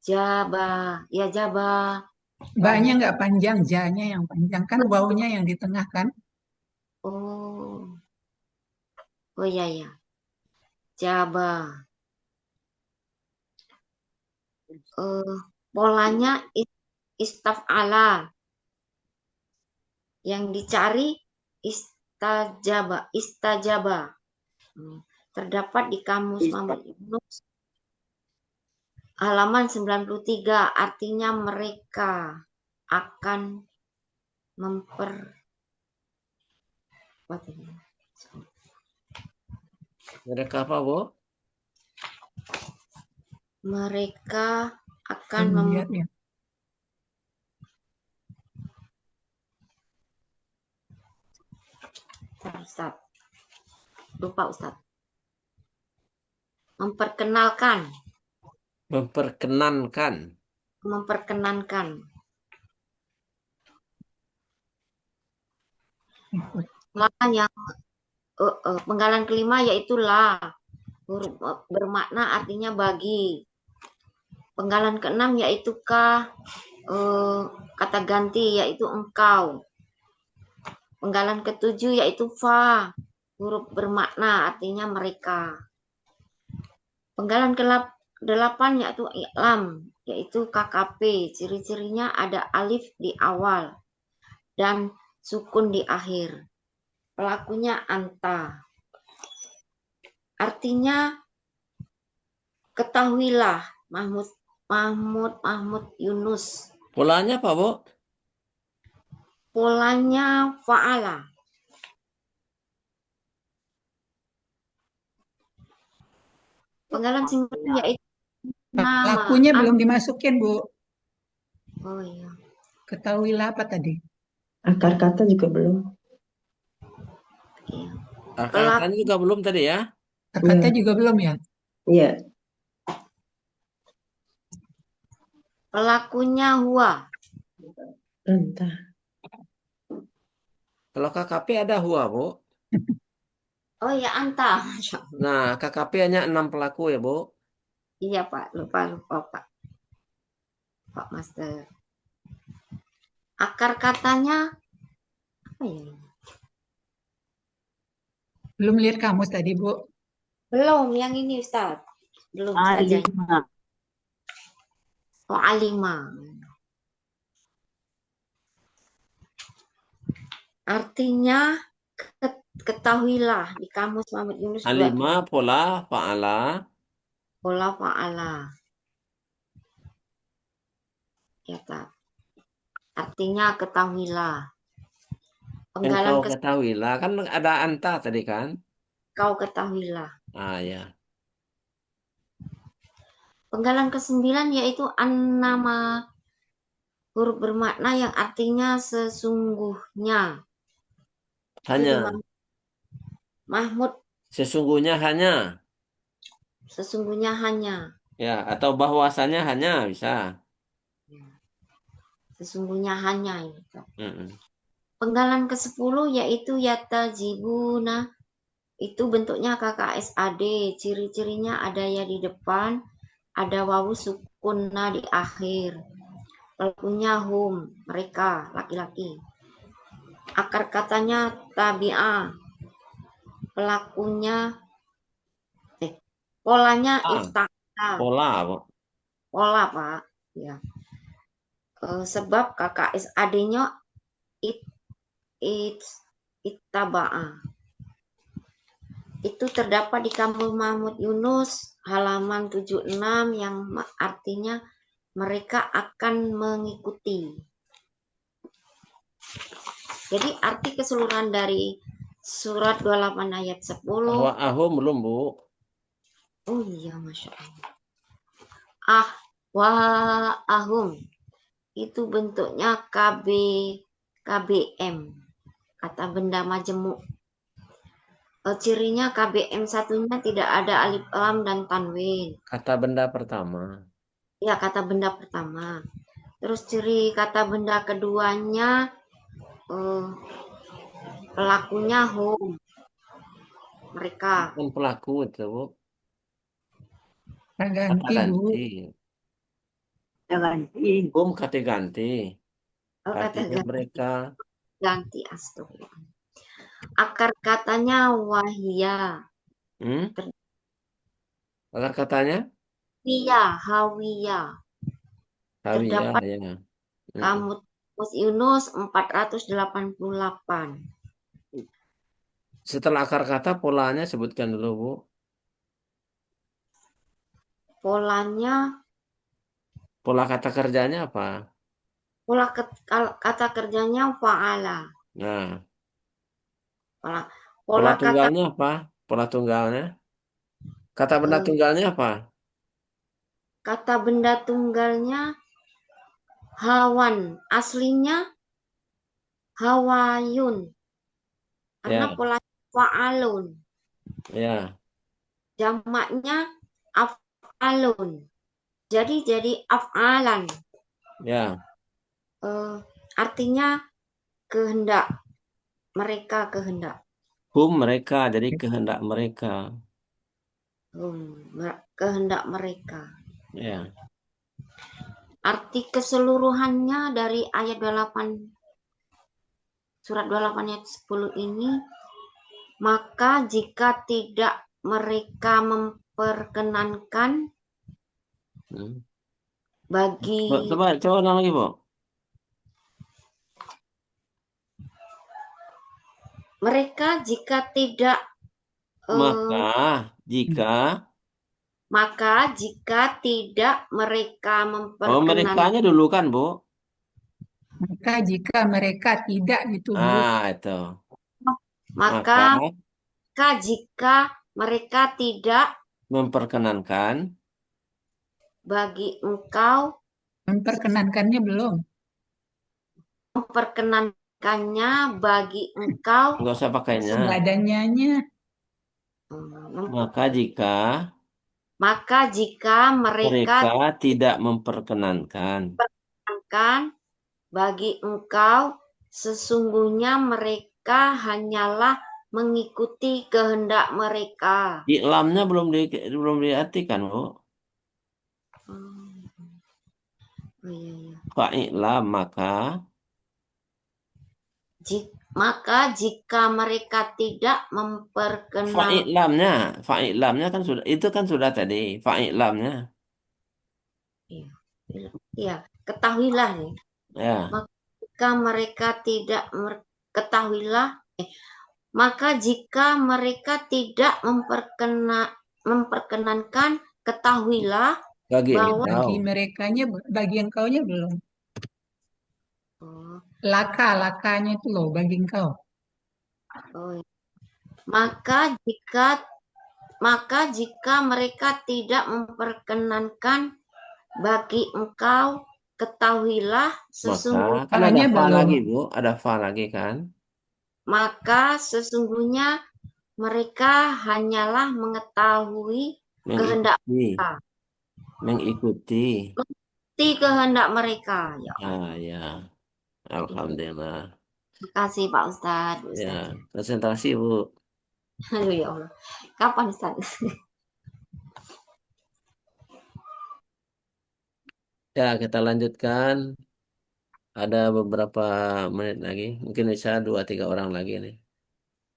Jaba, ya jaba. Ba-nya nggak panjang, ja-nya yang panjang. Kan wawunya yang di tengah kan? Oh iya ya. Jaba. Polanya istaf'ala. Yang dicari istajaba. Terdapat di kamus Muhammad Yunus halaman 93, artinya mereka akan Mereka apa, Bu? Mereka akan Lihat ya. Ustaz. Lupa Ustaz. Memperkenalkan. Lah yang penggalan kelima yaitu la. Huruf bermakna artinya bagi. Penggalan keenam yaitu ka, kata ganti yaitu engkau. Penggalan ketujuh yaitu fa, huruf bermakna artinya mereka. Penggalan ke-8 yaitu i'lam, yaitu KKP. Ciri-cirinya ada alif di awal dan sukun di akhir. Pelakunya anta. Artinya ketahuilah Mahmud Yunus. Polanya apa, Bu? Polanya fa'ala. Penggalan 9 yaitu nama. Pelakunya belum dimasukin, Bu. Oh iya. Ketahuilah apa tadi? Akar kata juga belum. Iya. Akar katanya juga belum tadi ya? Akar kata juga belum ya? Iya. Pelakunya huwa. Entah. Kalau KKP ada huwa, Bu. Oh ya anta. Nah, KKP hanya 6 pelaku ya, Bu. Iya Pak, lupa Pak Master. Akar katanya apa ya? Belum lihat kamus tadi, Bu. Belum, yang ini Ustaz. Belum saja. Oh, alima. Artinya ketahuilah di kamus Muhammad Yunus. Alima, pola, fa'ala. Pola fa'ala. Ya, Kak. Artinya ketahuilah. Engkau ketahuilah. Kan ada anta tadi kan? Kau ketahuilah. Ah, ya. Penggalan ke-9 yaitu an-nama, huruf bermakna yang artinya sesungguhnya. Hanya. Mahmud. Sesungguhnya hanya. Sesungguhnya hanya. Ya, atau bahwasanya hanya bisa. Sesungguhnya hanya. Penggalan ke-10 yaitu yatajibuna. Itu bentuknya KKSAD. Ciri-cirinya ada ya di depan. Ada wawu sukunna di akhir. Pelakunya hum, mereka, laki-laki. Akar katanya tabi'ah. Pelakunya polanya ifta'ala. Pola, Pak. Pola, Pak. Ya. Sebab KKSAD-nya ittaba'a. Itu terdapat di kamus Mahmud Yunus halaman 76 yang artinya mereka akan mengikuti. Jadi arti keseluruhan dari surat 28 ayat 10. Ahum belum, Bu. Oh iya, Masya Allah. Ahwaahum. Itu bentuknya KBM. Kata benda majemuk. Cirinya KBM satunya tidak ada alif lam dan tanwin. Kata benda pertama. Ya, kata benda pertama. Terus ciri kata benda keduanya pelakunya hum. Mereka. Bukan pelaku itu, Bu. Kata Kata ganti, Bu. ganti. ganti. Kata ganti. Oh, kata Artinya mereka. ganti, astagfirullah. Akar katanya wahia. Akar katanya? Hawiyah. Hawiyah, Terdapat ya. Kamus Yunus 488. Setelah akar kata, polanya sebutkan dulu, Bu. Polanya, Pola kata kerjanya apa? pola kata kerjanya fa'ala. Nah, Pola pola kata tunggalnya apa? Pola tunggalnya? Kata benda tunggalnya apa? kata benda tunggalnya hawan. Aslinya hawayun. Karena Ya, pola fa'alun. ya. Jamaknya af'alun. Jadi af'alan. Ya. Artinya kehendak. Mereka kehendak. Mereka, jadi kehendak mereka. Kehendak mereka. Ya. Arti keseluruhannya dari ayat 28, surat 28 ayat 10 ini, maka jika tidak mereka memperkenankan bagi Coba ulang lagi, Bu. mereka jika tidak maka jika tidak mereka memperkenankan merekanya dulu kan, Bu? Maka jika mereka tidak gitu, Bu. Itu. Maka jika mereka tidak memperkenankan bagi engkau, memperkenankannya belum. Memperkenankannya bagi engkau. Enggak usah pakainya. Nggak ada nyanya. Maka jika mereka tidak memperkenankan bagi engkau, sesungguhnya mereka hanyalah mengikuti kehendak mereka. Iklamnya belum diartikan, Bu. Fa'iklam, maka jika mereka tidak memperkenalkan. Fa'iklamnya kan sudah, itu kan sudah tadi. Fa'iklamnya. Iya, ketahuilah nih. Ya. Maka jika mereka tidak ketahuilah, maka jika mereka tidak memperkenankan, ketahuilah bahwa bagi merekanya, bagi engkaunya belum. Lakanya itu loh bagi engkau. Maka jika mereka tidak memperkenankan bagi engkau, ketahuilah sesungguhnya. Kan ada fa lagi, Bu. Ada fa lagi kan? Maka sesungguhnya mereka hanyalah mengetahui kehendak mereka. Mengikuti Kehendak mereka. Ya. Ya. Alhamdulillah. Terima kasih Pak Ustadz. Ya, konsentrasi, Bu. Aduh ya Allah. Kapan Ustadz? Ya, kita lanjutkan. Ada beberapa menit lagi. Mungkin bisa 2-3 orang lagi nih.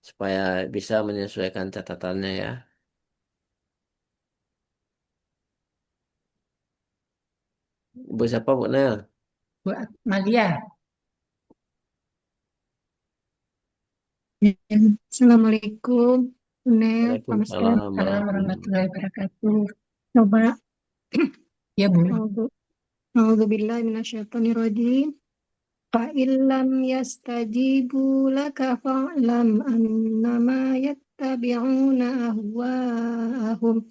Supaya bisa menyesuaikan catatannya ya. Bu siapa, Bu Nel? Bu Malia. Assalamualaikum, Bu Nel, Pak Ustadz. Waalaikumsalam warahmatullahi wabarakatuh. Coba. Ya, Bu. A'udzubillahi minasyaitonirrajim. Fa illam yastajibu laka fa'lam annama yattabi'una ahwa'ahum.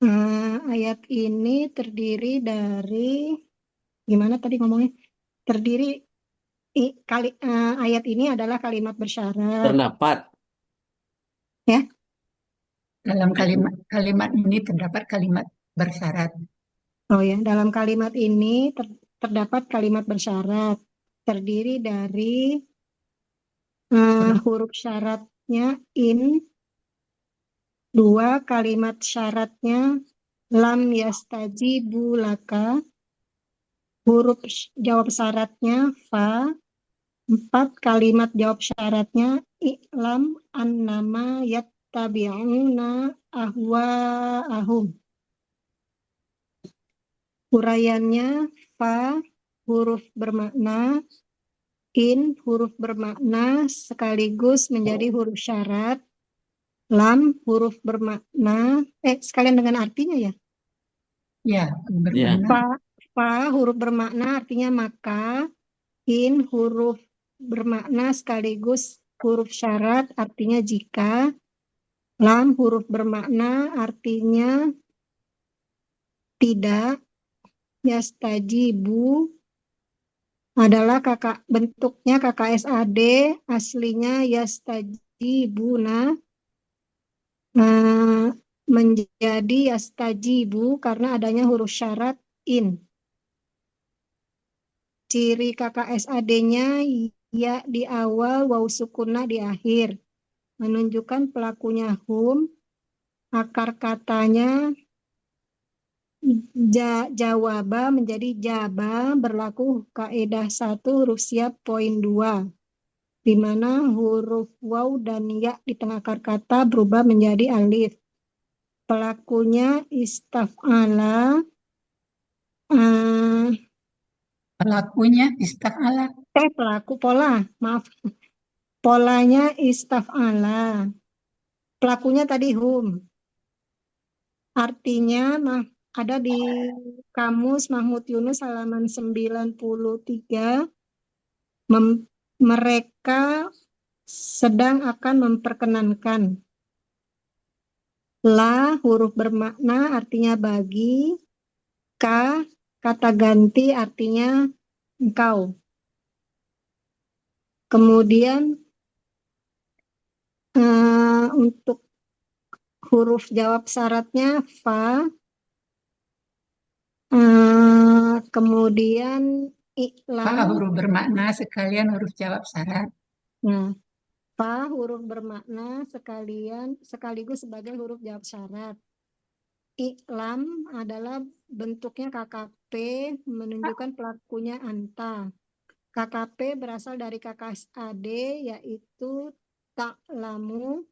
Ayat ini terdiri dari, gimana tadi ngomongnya? Terdiri ayat ini adalah kalimat bersyarat, Terdapat. ya. Dalam kalimat ini terdapat kalimat bersyarat. Oh ya, dalam kalimat ini terdapat kalimat bersyarat, terdiri dari huruf syaratnya in, 2 kalimat syaratnya lam yastajibu laka, huruf jawab syaratnya fa, 4 kalimat jawab syaratnya i'lam annama yattabi'una ahwa'ahum. Uraiannya fa huruf bermakna, in huruf bermakna sekaligus menjadi huruf syarat, lam huruf bermakna sekalian dengan artinya ya. Ya, bermakna. Fa huruf bermakna artinya maka, in huruf bermakna sekaligus huruf syarat artinya jika, lam huruf bermakna artinya tidak, yastajibu adalah bentuknya KKSAD, aslinya yastajibuna, menjadi yastajibu karena adanya huruf syarat in. Ciri KKSAD-nya ya di awal, waw sukunah di akhir, menunjukkan pelakunya hum. Akar katanya jawaba menjadi jaba, berlaku kaidah 1 huruf siap poin 2, di mana huruf waw dan ya di tengah akar kata berubah menjadi alif. Pelakunya istaf'ala, Pelakunya istaf'ala. pelaku pola, maaf. Polanya istaf'ala. Pelakunya tadi hum. Artinya ada di kamus Mahmud Yunus halaman 93. Mereka sedang akan memperkenankan. La huruf bermakna artinya bagi. Ka kata ganti artinya engkau. Kemudian untuk huruf jawab syaratnya fa, kemudian Fa i'lam. huruf bermakna sekalian huruf jawab syarat. Nah, fa huruf bermakna sekaligus sebagai huruf jawab syarat. I'lam adalah bentuknya KKP, menunjukkan pelakunya anta. KKP berasal dari KKSAD, yaitu ta'lamu.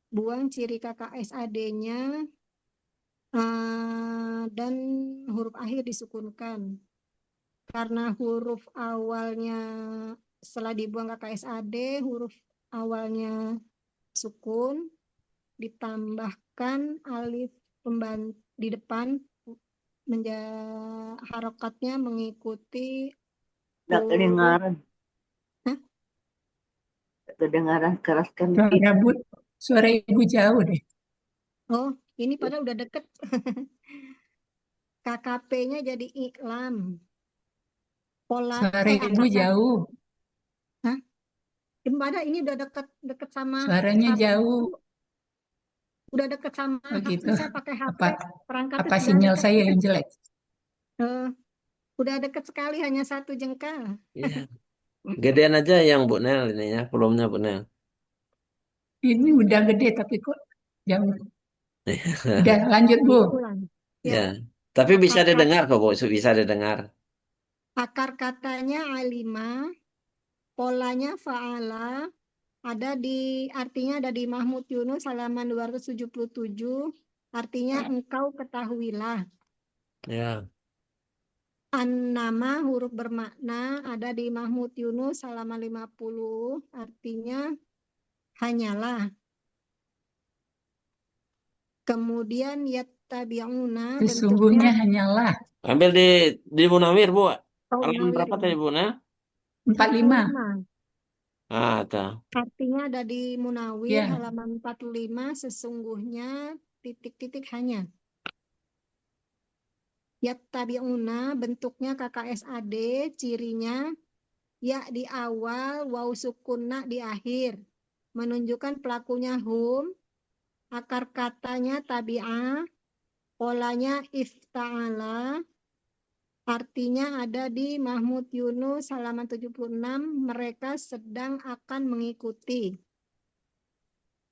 Buang ciri KKSAD-nya dan huruf akhir disukunkan. Karena huruf awalnya setelah dibuang KKSAD, huruf awalnya sukun, ditambahkan alif di depan, harokatnya mengikuti. Nggak kedengaran. Hah? Nggak kedengaran, keraskan. Suara ibu jauh deh. Oh, ini padahal udah deket. KKP-nya jadi iklam. Suara ibu jauh. Hah? Ini udah deket sama. Suaranya jauh. Udah deket sama Begitu. saya pakai HP. Apa sinyal saya yang jelek? Udah deket sekali, hanya 1 jengkal. Iya. Gedean aja yang Bu Nel ini ya, volumenya Bu Nel. Ini udah gede tapi kok jauh. Udah lanjut Bu. Ya. Tapi bisa didengar kok Bu, bisa didengar. Akar katanya alima, polanya fa'ala, artinya ada di Mahmud Yunus halaman 277, artinya engkau ketahuilah. Ya. An-nama huruf bermakna ada di Mahmud Yunus halaman 50, artinya hanyalah. Kemudian yattabi'una, Sesungguhnya hanyalah. Ambil di Munawir Bu. Munawir, berapa tadi Bu Nel? 45. Artinya ada di Munawir halaman 45, sesungguhnya titik-titik hanya. Yattabi'una bentuknya KKSAD, cirinya ya di awal, waw sukunna di akhir. Menunjukkan pelakunya hum, akar katanya tabi'ah, polanya ifta'ala, artinya ada di Mahmud Yunus halaman 76, mereka sedang akan mengikuti.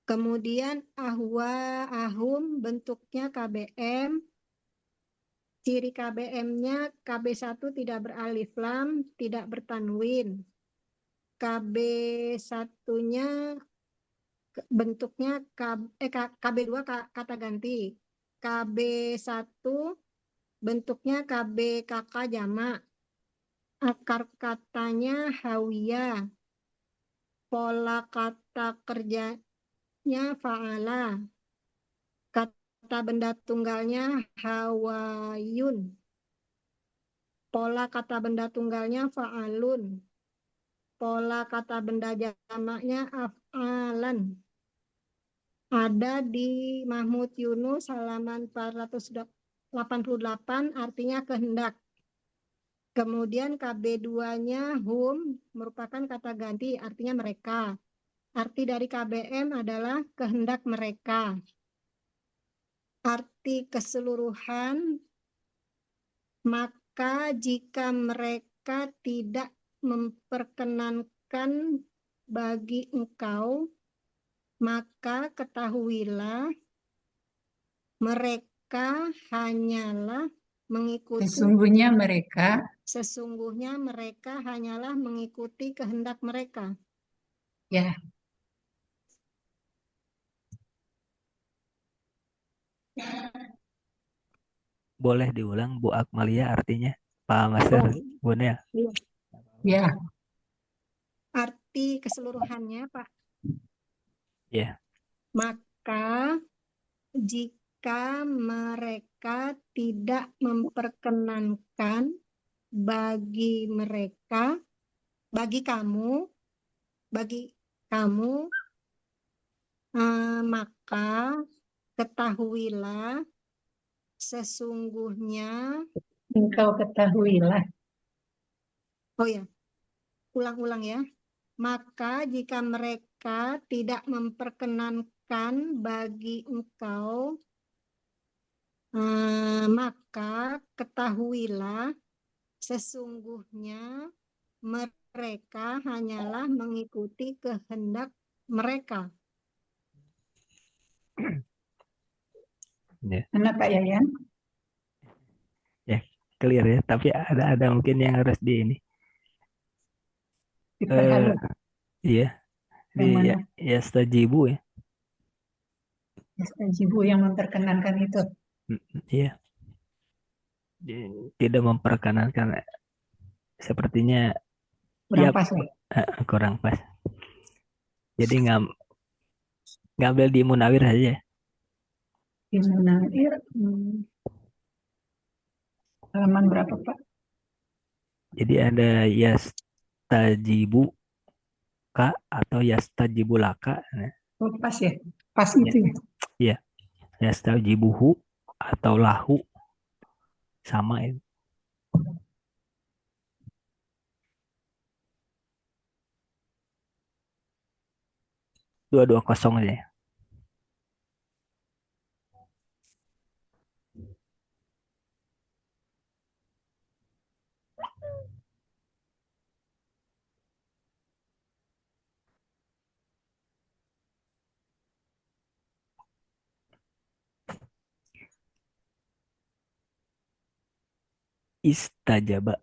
Kemudian ahwa, ahum bentuknya KBM, ciri KBM-nya KB1 tidak beralif lam, tidak bertanwin. KB1-nya bentuknya KB2 kata ganti. KB1 bentuknya KB kakak jamak. Akar katanya hawiyah. Pola kata kerjanya fa'ala. Kata benda tunggalnya hawayun. Pola kata benda tunggalnya fa'alun. Pola kata benda jamaknya af'alan. Ada di Mahmud Yunus halaman 488, artinya kehendak. Kemudian KB2-nya hum merupakan kata ganti, artinya mereka. Arti dari KBM adalah kehendak mereka. Arti keseluruhan, maka jika mereka tidak memperkenankan bagi engkau, maka ketahuilah mereka hanyalah mengikuti Sesungguhnya mereka hanyalah mengikuti kehendak mereka. ya Boleh diulang Bu Akmalia artinya, Pak Master, Bu Nea? ya Arti keseluruhannya, Pak. Ya. Maka jika mereka tidak memperkenankan bagi kamu, maka ketahuilah sesungguhnya, engkau ketahuilah. oh ya, ulang-ulang ya. Maka jika mereka tidak memperkenankan bagi engkau, maka ketahuilah sesungguhnya mereka hanyalah mengikuti kehendak mereka. Ya. Mana Pak Yayan? Ya, clear ya. Tapi ada mungkin yang harus di ini. Diperhalus. Iya. Yang mana? Yastajibu ya. Yastajibu yang memperkenankan itu. Iya. Tidak memperkenankan. Sepertinya kurang pas ya? Kurang pas. Jadi ngambil di Munawir saja. Di Munawir halaman berapa Pak? Jadi ada yastajibu ka atau yastajibu laka. Oh, pas ya? Pas ya. Itu ya? Iya. Yastajibuhu atau lahu. Sama itu. Dua kosong aja. Istajaba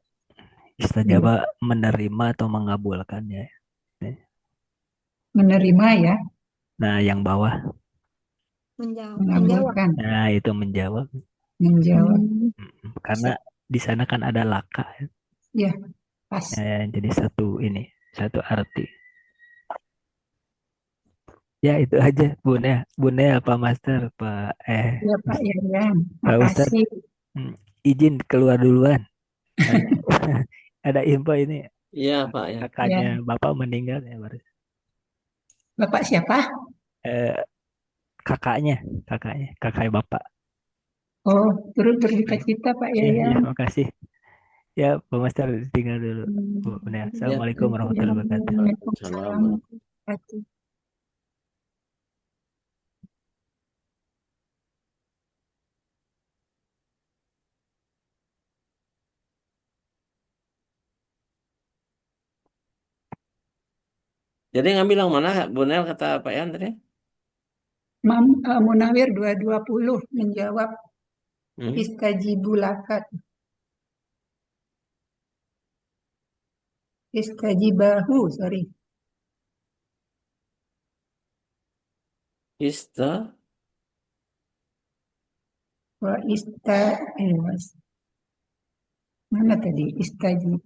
menerima atau mengabulkannya. Menerima ya. Nah, yang bawah menjawab. Nah, itu menjawab. Karena di sana kan ada laka. Ya, pas. Jadi satu arti. Ya, itu aja Bu Nea, Pak Master, Pak Ya Pak Yayan. Pak Ustadz. Izin keluar duluan. Ada info ini. Iya Pak ya. Kakaknya Bapak meninggal ya baru. Bapak siapa? Kakaknya Bapak. Oh, turut berduka cita Pak Iya, iya, Yayan. makasih. Ya, Pak Master tinggal dulu. Bu Nel. Ya. Assalamualaikum warahmatullahi wabarakatuh. Waalaikumsalam Salam. warahmatullahi wabarakatuh. Jadi ngambil yang mana, Bu Nel, kata Pak Yan tadi? Munawir 220 menjawab Hmm? istajibu lakat. Istajibahu, sorry. Ista, Wa mana tadi? Istajib.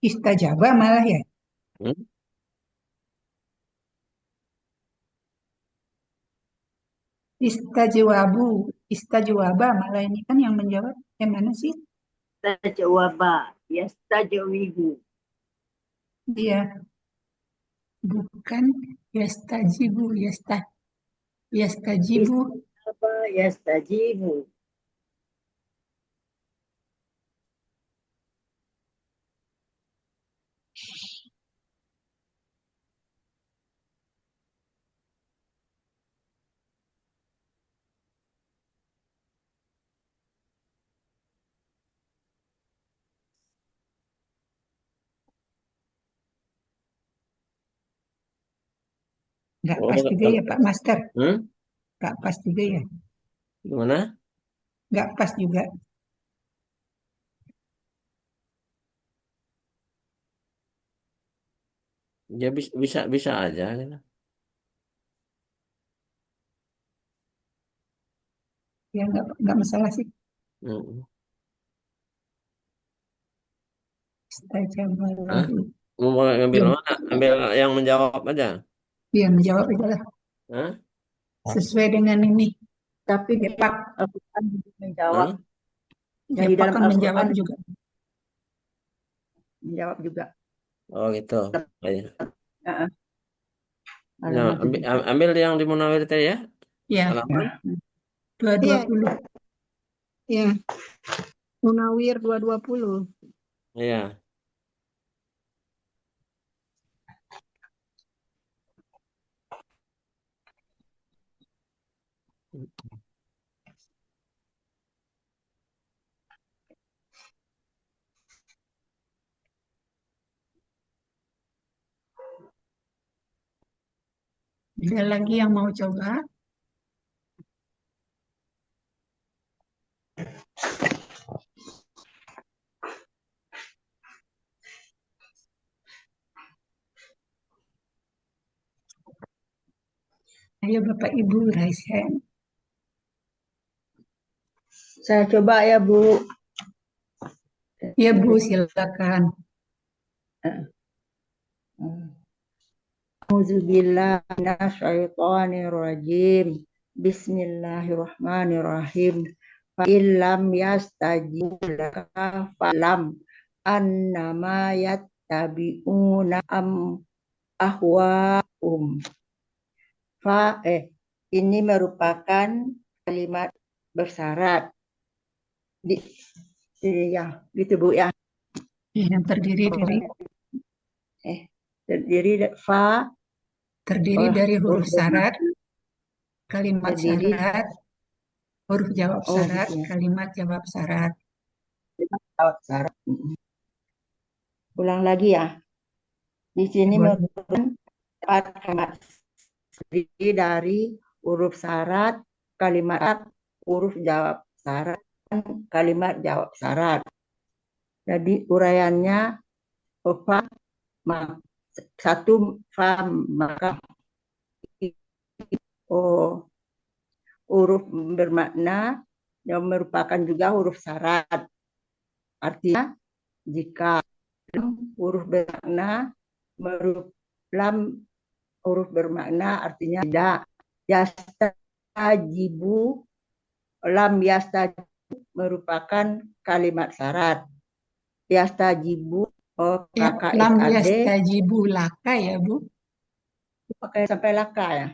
Istajaba malah ya. hmm? Istajwaba malah ini kan yang menjawab. Yang mana sih? Tajawaba, yastajawibu. Dia bukan yastajibu, yastajibu. Apa yastajibu? Nggak Oh, pas juga ya Pak Master. hmm? Nggak pas juga ya. Gimana? Nggak pas juga. Ya bisa aja gitu. Ya nggak masalah sih. Hmm. Istajaba Hah? lahu. Mau ngambil Ya, mana? Ambil yang menjawab aja. ya menjawab adalah Hah? sesuai dengan ini. Tapi di Pak, Al-Quran menjawab. Hah? Yang di Pak dalam kan menjawab Al-Quran juga. menjawab juga. Oh gitu. Baik. Heeh. Nah, ambil yang di Munawir tadi ya. Ya, Halaman. 220. Ya, Munawir 220. Iya. Ada lagi yang mau coba? Ayo Bapak Ibu raise hand. Saya coba ya Bu. Ya Bu, silakan. Auzubillahi minasyaitonirrajim. Bismillahirrahmanirrahim. Fa illam yastajibu laka falam annama yattabi'una ahwaum. Ini merupakan kalimat bersyarat. Ya, gitu Bu ya. Yang terdiri dari terdiri dari huruf syarat, kalimat syarat, huruf jawab syarat, kalimat jawab syarat. Jawab syarat. Ulang lagi ya. Di sini merupakan kalimat terdiri dari huruf syarat, kalimat huruf jawab syarat, dan kalimat jawab syarat. Jadi uraiannya maka huruf bermakna yang merupakan juga huruf syarat. Artinya jika huruf bermakna huruf bermakna artinya tidak. Yastajibu, lam yastajibu merupakan kalimat syarat. Yastajibu Lam yastajibu laka ya Bu. pakai sampai laka ya.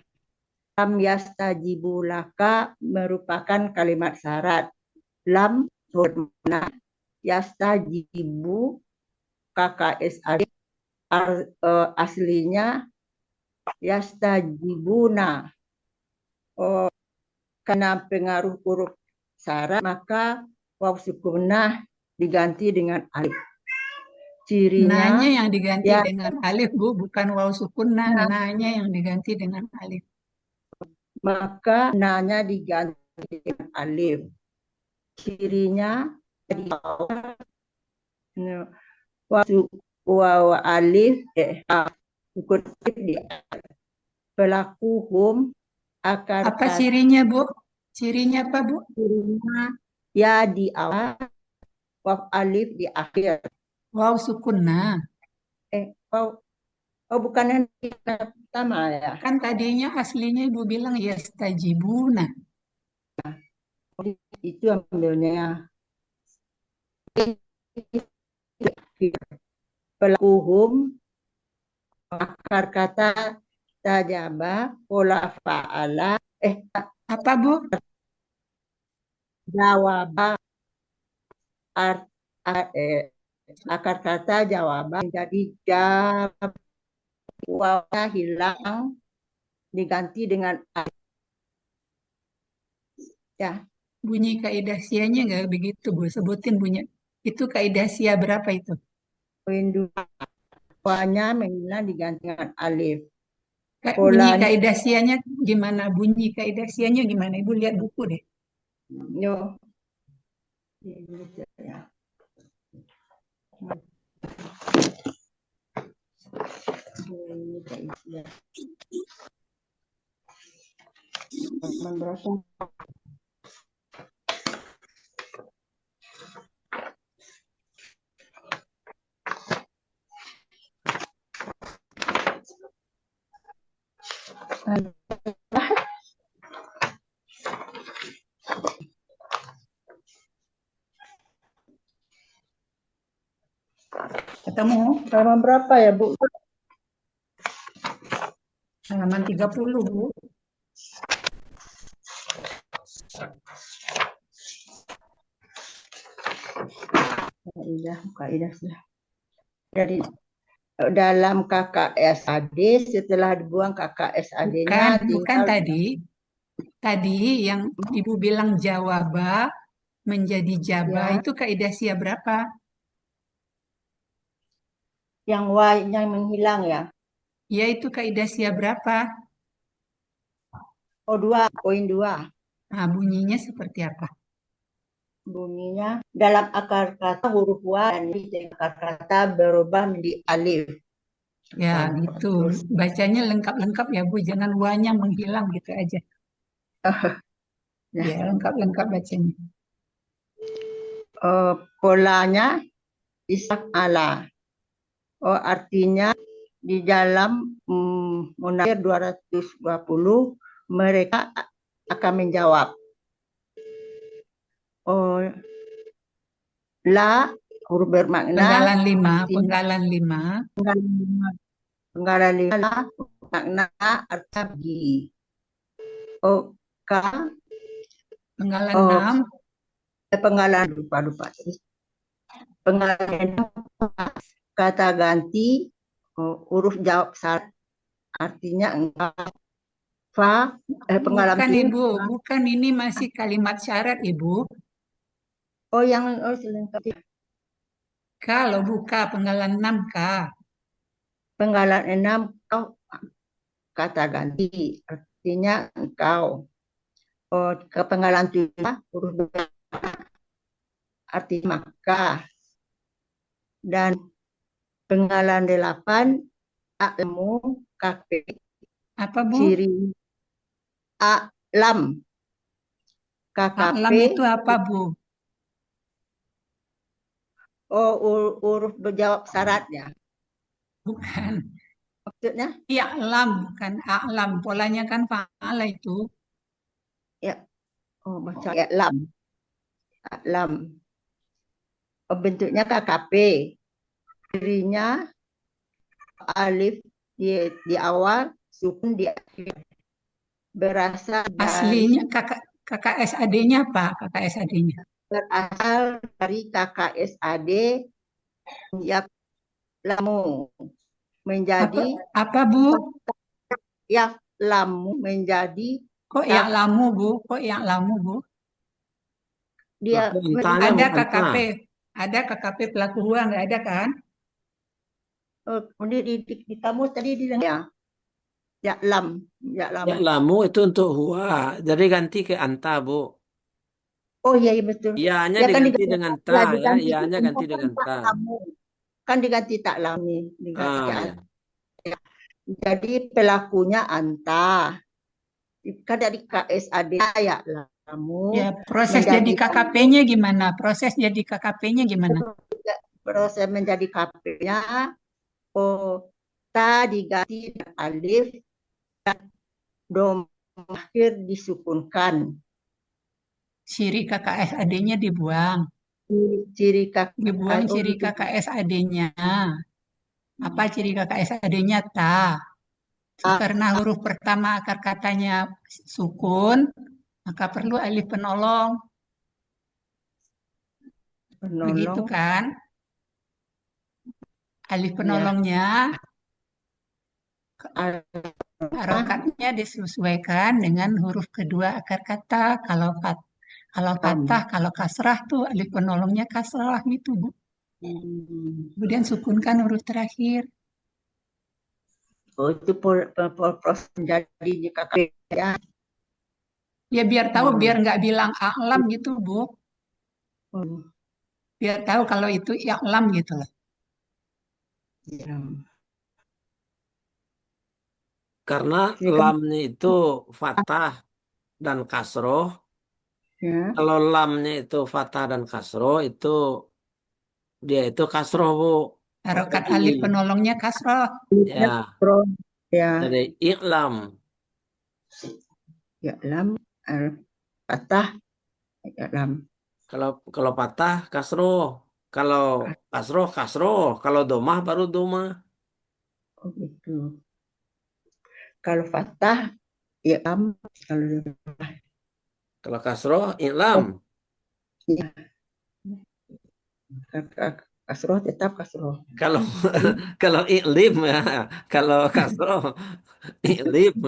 Lam yastajibu laka merupakan kalimat syarat. Lam huruf mana yastajibu KKSAD aslinya yastajibuna. Oh, karena pengaruh huruf syarat maka waw sukunah diganti dengan alif. Cirinya Nanya yang diganti ya dengan alif, Bu, bukan waw sukunah. nah, Nanya yang diganti dengan alif. maka nanya diganti dengan alif. Cirinya di bawah waw alif sukun alif di pelaku hum akar Apa kata cirinya, Bu? Cirinya apa, Bu? cirinya ya di awal waw alif di akhir. Waw sukunah. Waw oh bukan yang pertama ya. Kan tadinya aslinya Ibu bilang yastajibuna. Itu ambilnya pelakuhum akar kata tajaba pola fa'ala apa Bu? Jawaba akar kata jawaban jadi jawab wawnya hilang diganti dengan ya. Bunyi kaidah sianya nggak begitu, Bu? Sebutin bunyi. Itu kaidah sia berapa itu? Poin 2. Wanya menghilang diganti dengan alif. Bunyi kaidah sianya gimana? Bunyi kaidah sianya gimana? Ibu lihat buku deh. Yo. Ketemu? Halaman berapa ya, Bu? Halaman 30, Bu. Kaidah sudah. Dari dalam KKSAD setelah dibuang KKSAD-nya bukan tadi. Tadi yang Ibu bilang jawaba menjadi jaba ya. itu kaidah sia berapa? Yang Y-nya menghilang ya? Ya itu kaidah sia berapa? Oh 2, poin 2. Nah bunyinya seperti apa? Bunyinya dalam akar kata huruf wa dan akar kata berubah menjadi alif. Ya gitu. Bacanya lengkap-lengkap ya Bu, jangan wa-nya menghilang gitu aja. Ya lengkap-lengkap bacanya. Polanya isak ala. Oh artinya di dalam Munafir 220 mereka akan menjawab. Oh la huruf bermakna penggalan 5 makna arti oh ka penggalan 6 penggalan lupa penggalan kata ganti huruf jawab syarat artinya engkau fa penggalan bukan Ibu, bukan ini masih kalimat syarat Ibu. Oh yang selengkap. Kalau buka penggalan 6 K. Penggalan 6 kau kata ganti artinya engkau. Oh ke penggalan 7 huruf arti maka. Dan penggalan 8 a'lamu kafe. Apa Bu? Ciri a'lam. KKP. A'lam itu apa Bu? Oh huruf berjawab syaratnya. Bukan. Maksudnya? I'lam bukan a'lam. Polanya kan fa'ala itu. Ya. Oh baca i'lam. A'lam. Oh, bentuknya KKP. Cirinya alif di awal sukun di akhir. Berasal Aslinya kakak SAD-nya apa? Kakak SAD-nya. berasal dari KKSAD Yak Lamu menjadi Apa Bu? Yak Lamu menjadi Kok yang lamu Bu? Kok yang lamu Bu? dia Ada KKP, ada KKP pelaku hua nggak ada kan? di kamus tadi ya. Ya Lamu. Ya lamu itu untuk hua, jadi ganti ke anta Bu. Oh iya, iya betul. Ianya Ya kan diganti dengan ta ya, diganti ianya ganti dengan tak ta. lamu. Kan diganti tak lamu. Diganti Ya. Jadi pelakunya anta. Kan dari KSAD ya lamu. Ya, proses jadi KKP-nya gimana? Proses jadi KKP-nya gimana? Proses menjadi KP-nya, ta diganti alif dan dom akhir disukunkan. Ciri KKSAD-nya dibuang. Dibuang ciri KKSAD-nya. Apa ciri KKSAD-nya? Ta. Karena huruf pertama akar katanya sukun, maka perlu alif penolong. Begitu kan? Alif penolongnya harokatnya disesuaikan dengan huruf kedua akar kata. Kalau fathah, kalau kasrah tuh alif penolongnya kasrah gitu, Bu. Kemudian sukunkan huruf terakhir. Oh, itu proses menjadi KKP ya. Ya biar tahu, biar nggak bilang a'lam gitu, Bu. Biar tahu kalau itu i'lam gitu loh. Ya. Karena lamnya itu fathah dan kasroh. Ya. Kalau lamnya itu fathah dan kasroh itu dia itu kasroh Bu. Harokat alif penolongnya kasroh. Ya. Ya. Jadi i'lam. I'lam fathah i'lam. Kalau patah kasroh, kalau kasroh, kalau domah baru domah. Oh gitu. Kalau fathah i'lam, kalau kasroh i'lam. Iya. Kasroh tetap kasroh. Kalau i'lim ya, kalau kasroh i'lim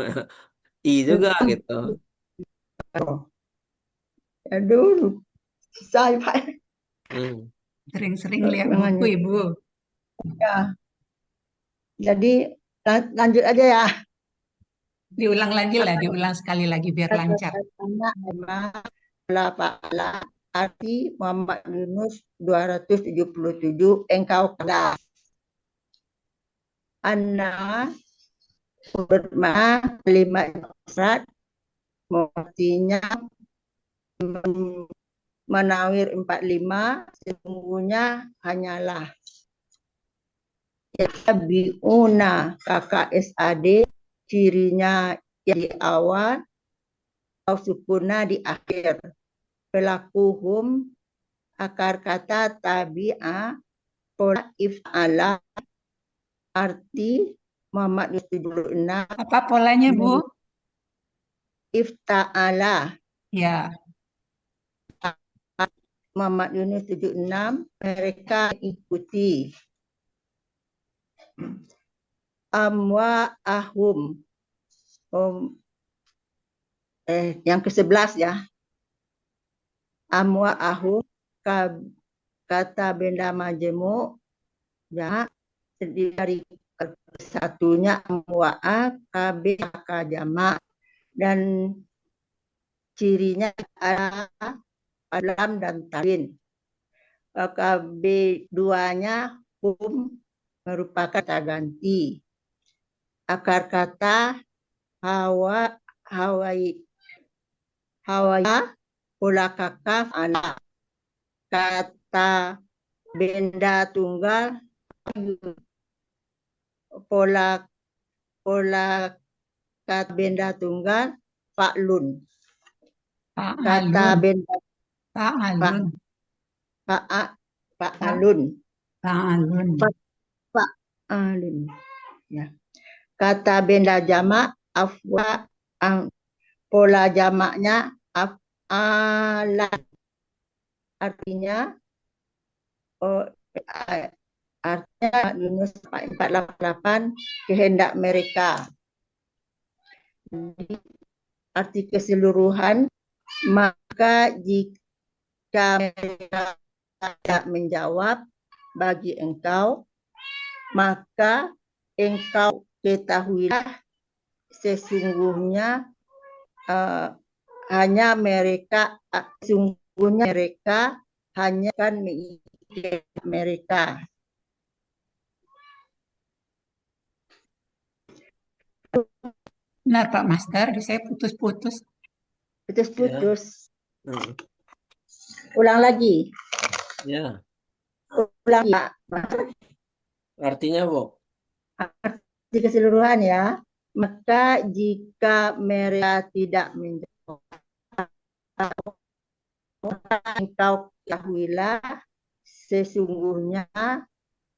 i juga gitu. Aduh, susah Pak. Sering-sering lihat buku Ibu. Ya. Jadi lanjut aja ya. Diulang lagi lah, diulang sekali lagi biar lancar. Arti Muhammad Yunus 277 engkau kalah. Anna bermakna kalimat syarat artinya Menawir 45 sesungguhnya hanyalah biuna KKSAD cirinya di awal atau sukuna di akhir. Pelakuhum akar kata tabi'ah pola if'ala arti Muhammad 76. Apa polanya Bu? Ifta'ala. Ya. Muhammad Yunus 76 mereka ikuti. Amwa ahum. Yang ke-11 ya. Amwa ahum kata benda majemuk ya dari satunya amwa'a KB jamak dan cirinya adalah alam dan talin. KB 2-nya merupakan kata ganti. Akar kata hawaya pola kakaf anak. Kata benda tunggal pola kata benda tunggal fa'lun. Kata benda fa'alun. Fa'alun. Fa'alun. Fa'alun. Ya. Kata benda jamak afwa, pola jamaknya af'alan. Artinya artinya Yunus 488 kehendak mereka. Jadi, arti keseluruhan, maka jika mereka tidak menjawab bagi engkau, maka engkau ketahuilah sesungguhnya hanya mereka hanya akan mengikuti mereka. Benar Pak Master, saya putus-putus. Putus-putus. Ya. Ulang lagi. Ya. Ulang Pak. Artinya, Bu? Arti keseluruhan ya. Maka jika mereka tidak menjawab, engkau ketahuilah sesungguhnya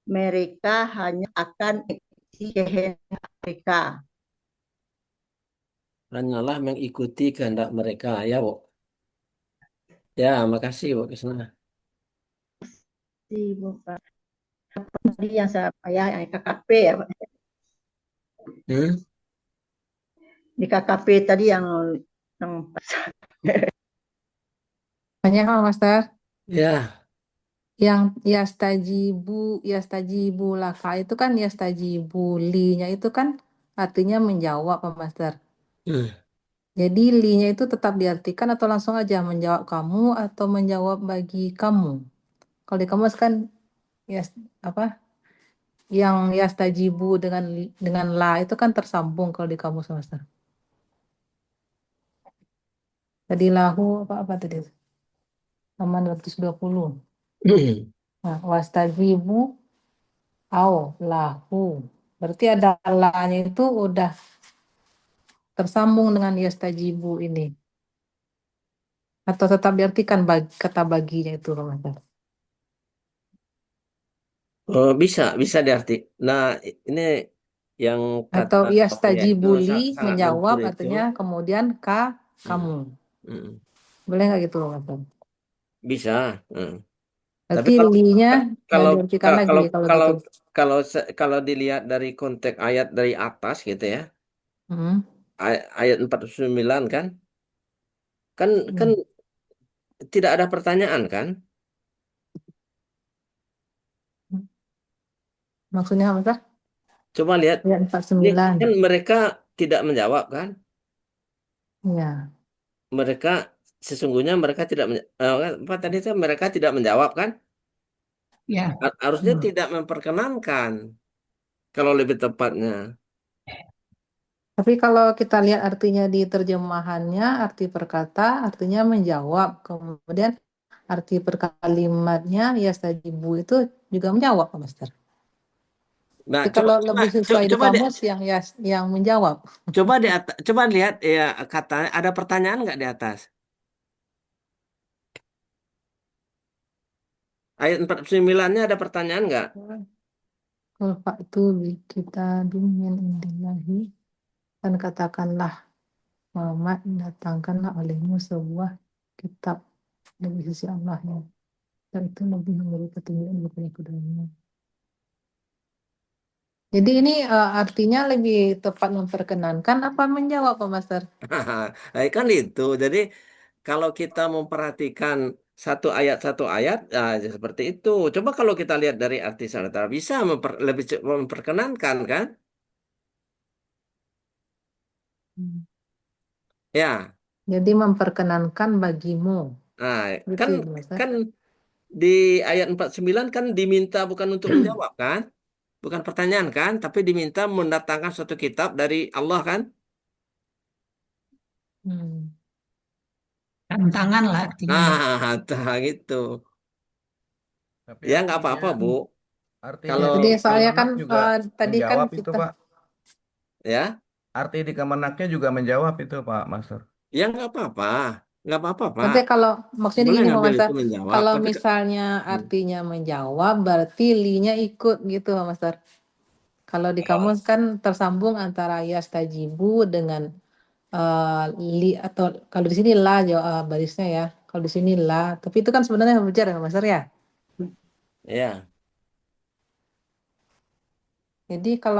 mereka hanya akan mengikuti kehendak mereka. Hanyalah mengikuti kehendak mereka, ya, Bu. Ya, makasih, Bu Krisna. Si Bapak. Tadi yang yang KKP ya Pak. Di KKP tadi yang Banyak Pak Master. Ya. Yang yastajibu laka itu kan yastajibu li-nya itu kan artinya menjawab Pak Master. Jadi li-nya itu tetap diartikan atau langsung aja menjawab kamu atau menjawab bagi kamu. Kalau di kamus kan yang yastajibu dengan la itu kan tersambung kalau di kamus Master. Tadi lahu apa tadi? Halaman 220. Nah, wastajibu au lahu. Berarti ada la-nya itu udah tersambung dengan yastajibu ini. Atau tetap diartikan kata baginya itu Pak Master. Oh, bisa diarti. Nah, ini yang Atau kata itu yastajibu li sangat menjawab lentur itu. artinya kemudian kamu. Boleh nggak gitu Pak Master? Bisa. Berarti Tapi li-nya kalau diartikan lagi kalau gitu. kalau dilihat dari konteks ayat dari atas gitu ya. Ayat 49 kan tidak ada pertanyaan kan? Maksudnya apa? Coba lihat. Ayat Ini 49. kan mereka tidak menjawab kan? Ya. Sesungguhnya mereka tidak apa tadi itu mereka tidak menjawab kan? Ya. Harusnya tidak memperkenankan kalau lebih tepatnya. Tapi kalau kita lihat artinya di terjemahannya, arti perkata artinya menjawab. Kemudian arti perkalimatnya yastajibu itu juga menjawab Pak Master. Nah, Jadi kalau lebih sesuai di kamus yang menjawab. Coba lihat ya katanya ada pertanyaan nggak di atas? Ayat 49-nya ada pertanyaan nggak? Kalau Pak itu kita dunia indillahi dan katakanlah Muhammad datangkanlah olehmu sebuah kitab dari sisi Allah ya. Dan itu lebih memberi petunjuk daripada keduanya. Jadi ini artinya lebih tepat memperkenankan apa menjawab Pak Master? Nah, kan itu. Jadi kalau kita memperhatikan satu ayat seperti itu. Coba kalau kita lihat dari arti sanata bisa lebih memperkenankan kan? Ya. Jadi memperkenankan bagimu. Nah, Gitu ya, Master? kan di ayat 49 kan diminta bukan untuk menjawab kan? Bukan pertanyaan kan, tapi diminta mendatangkan suatu kitab dari Allah kan? Tantangan lah artinya. Nah, gitu. Tapi Ya nggak apa-apa, Bu. Artinya Jadi soalnya kan juga tadi kan menjawab itu, kita Pak. Ya. Arti di Kemenaknya juga menjawab itu, Pak Master. Ya nggak apa-apa. Nggak apa-apa, Pak. nanti kalau maksudnya Boleh gini Pak ngambil Master, itu menjawab. kalau Tapi misalnya artinya menjawab berarti li-nya ikut gitu Pak Master. Kalau di kamus kan tersambung antara yastajibu dengan li atau kalau di sini la barisnya ya. Kalau di sini la, tapi itu kan sebenarnya huruf jar ya, Mas Ar, ya. Ya. Jadi kalau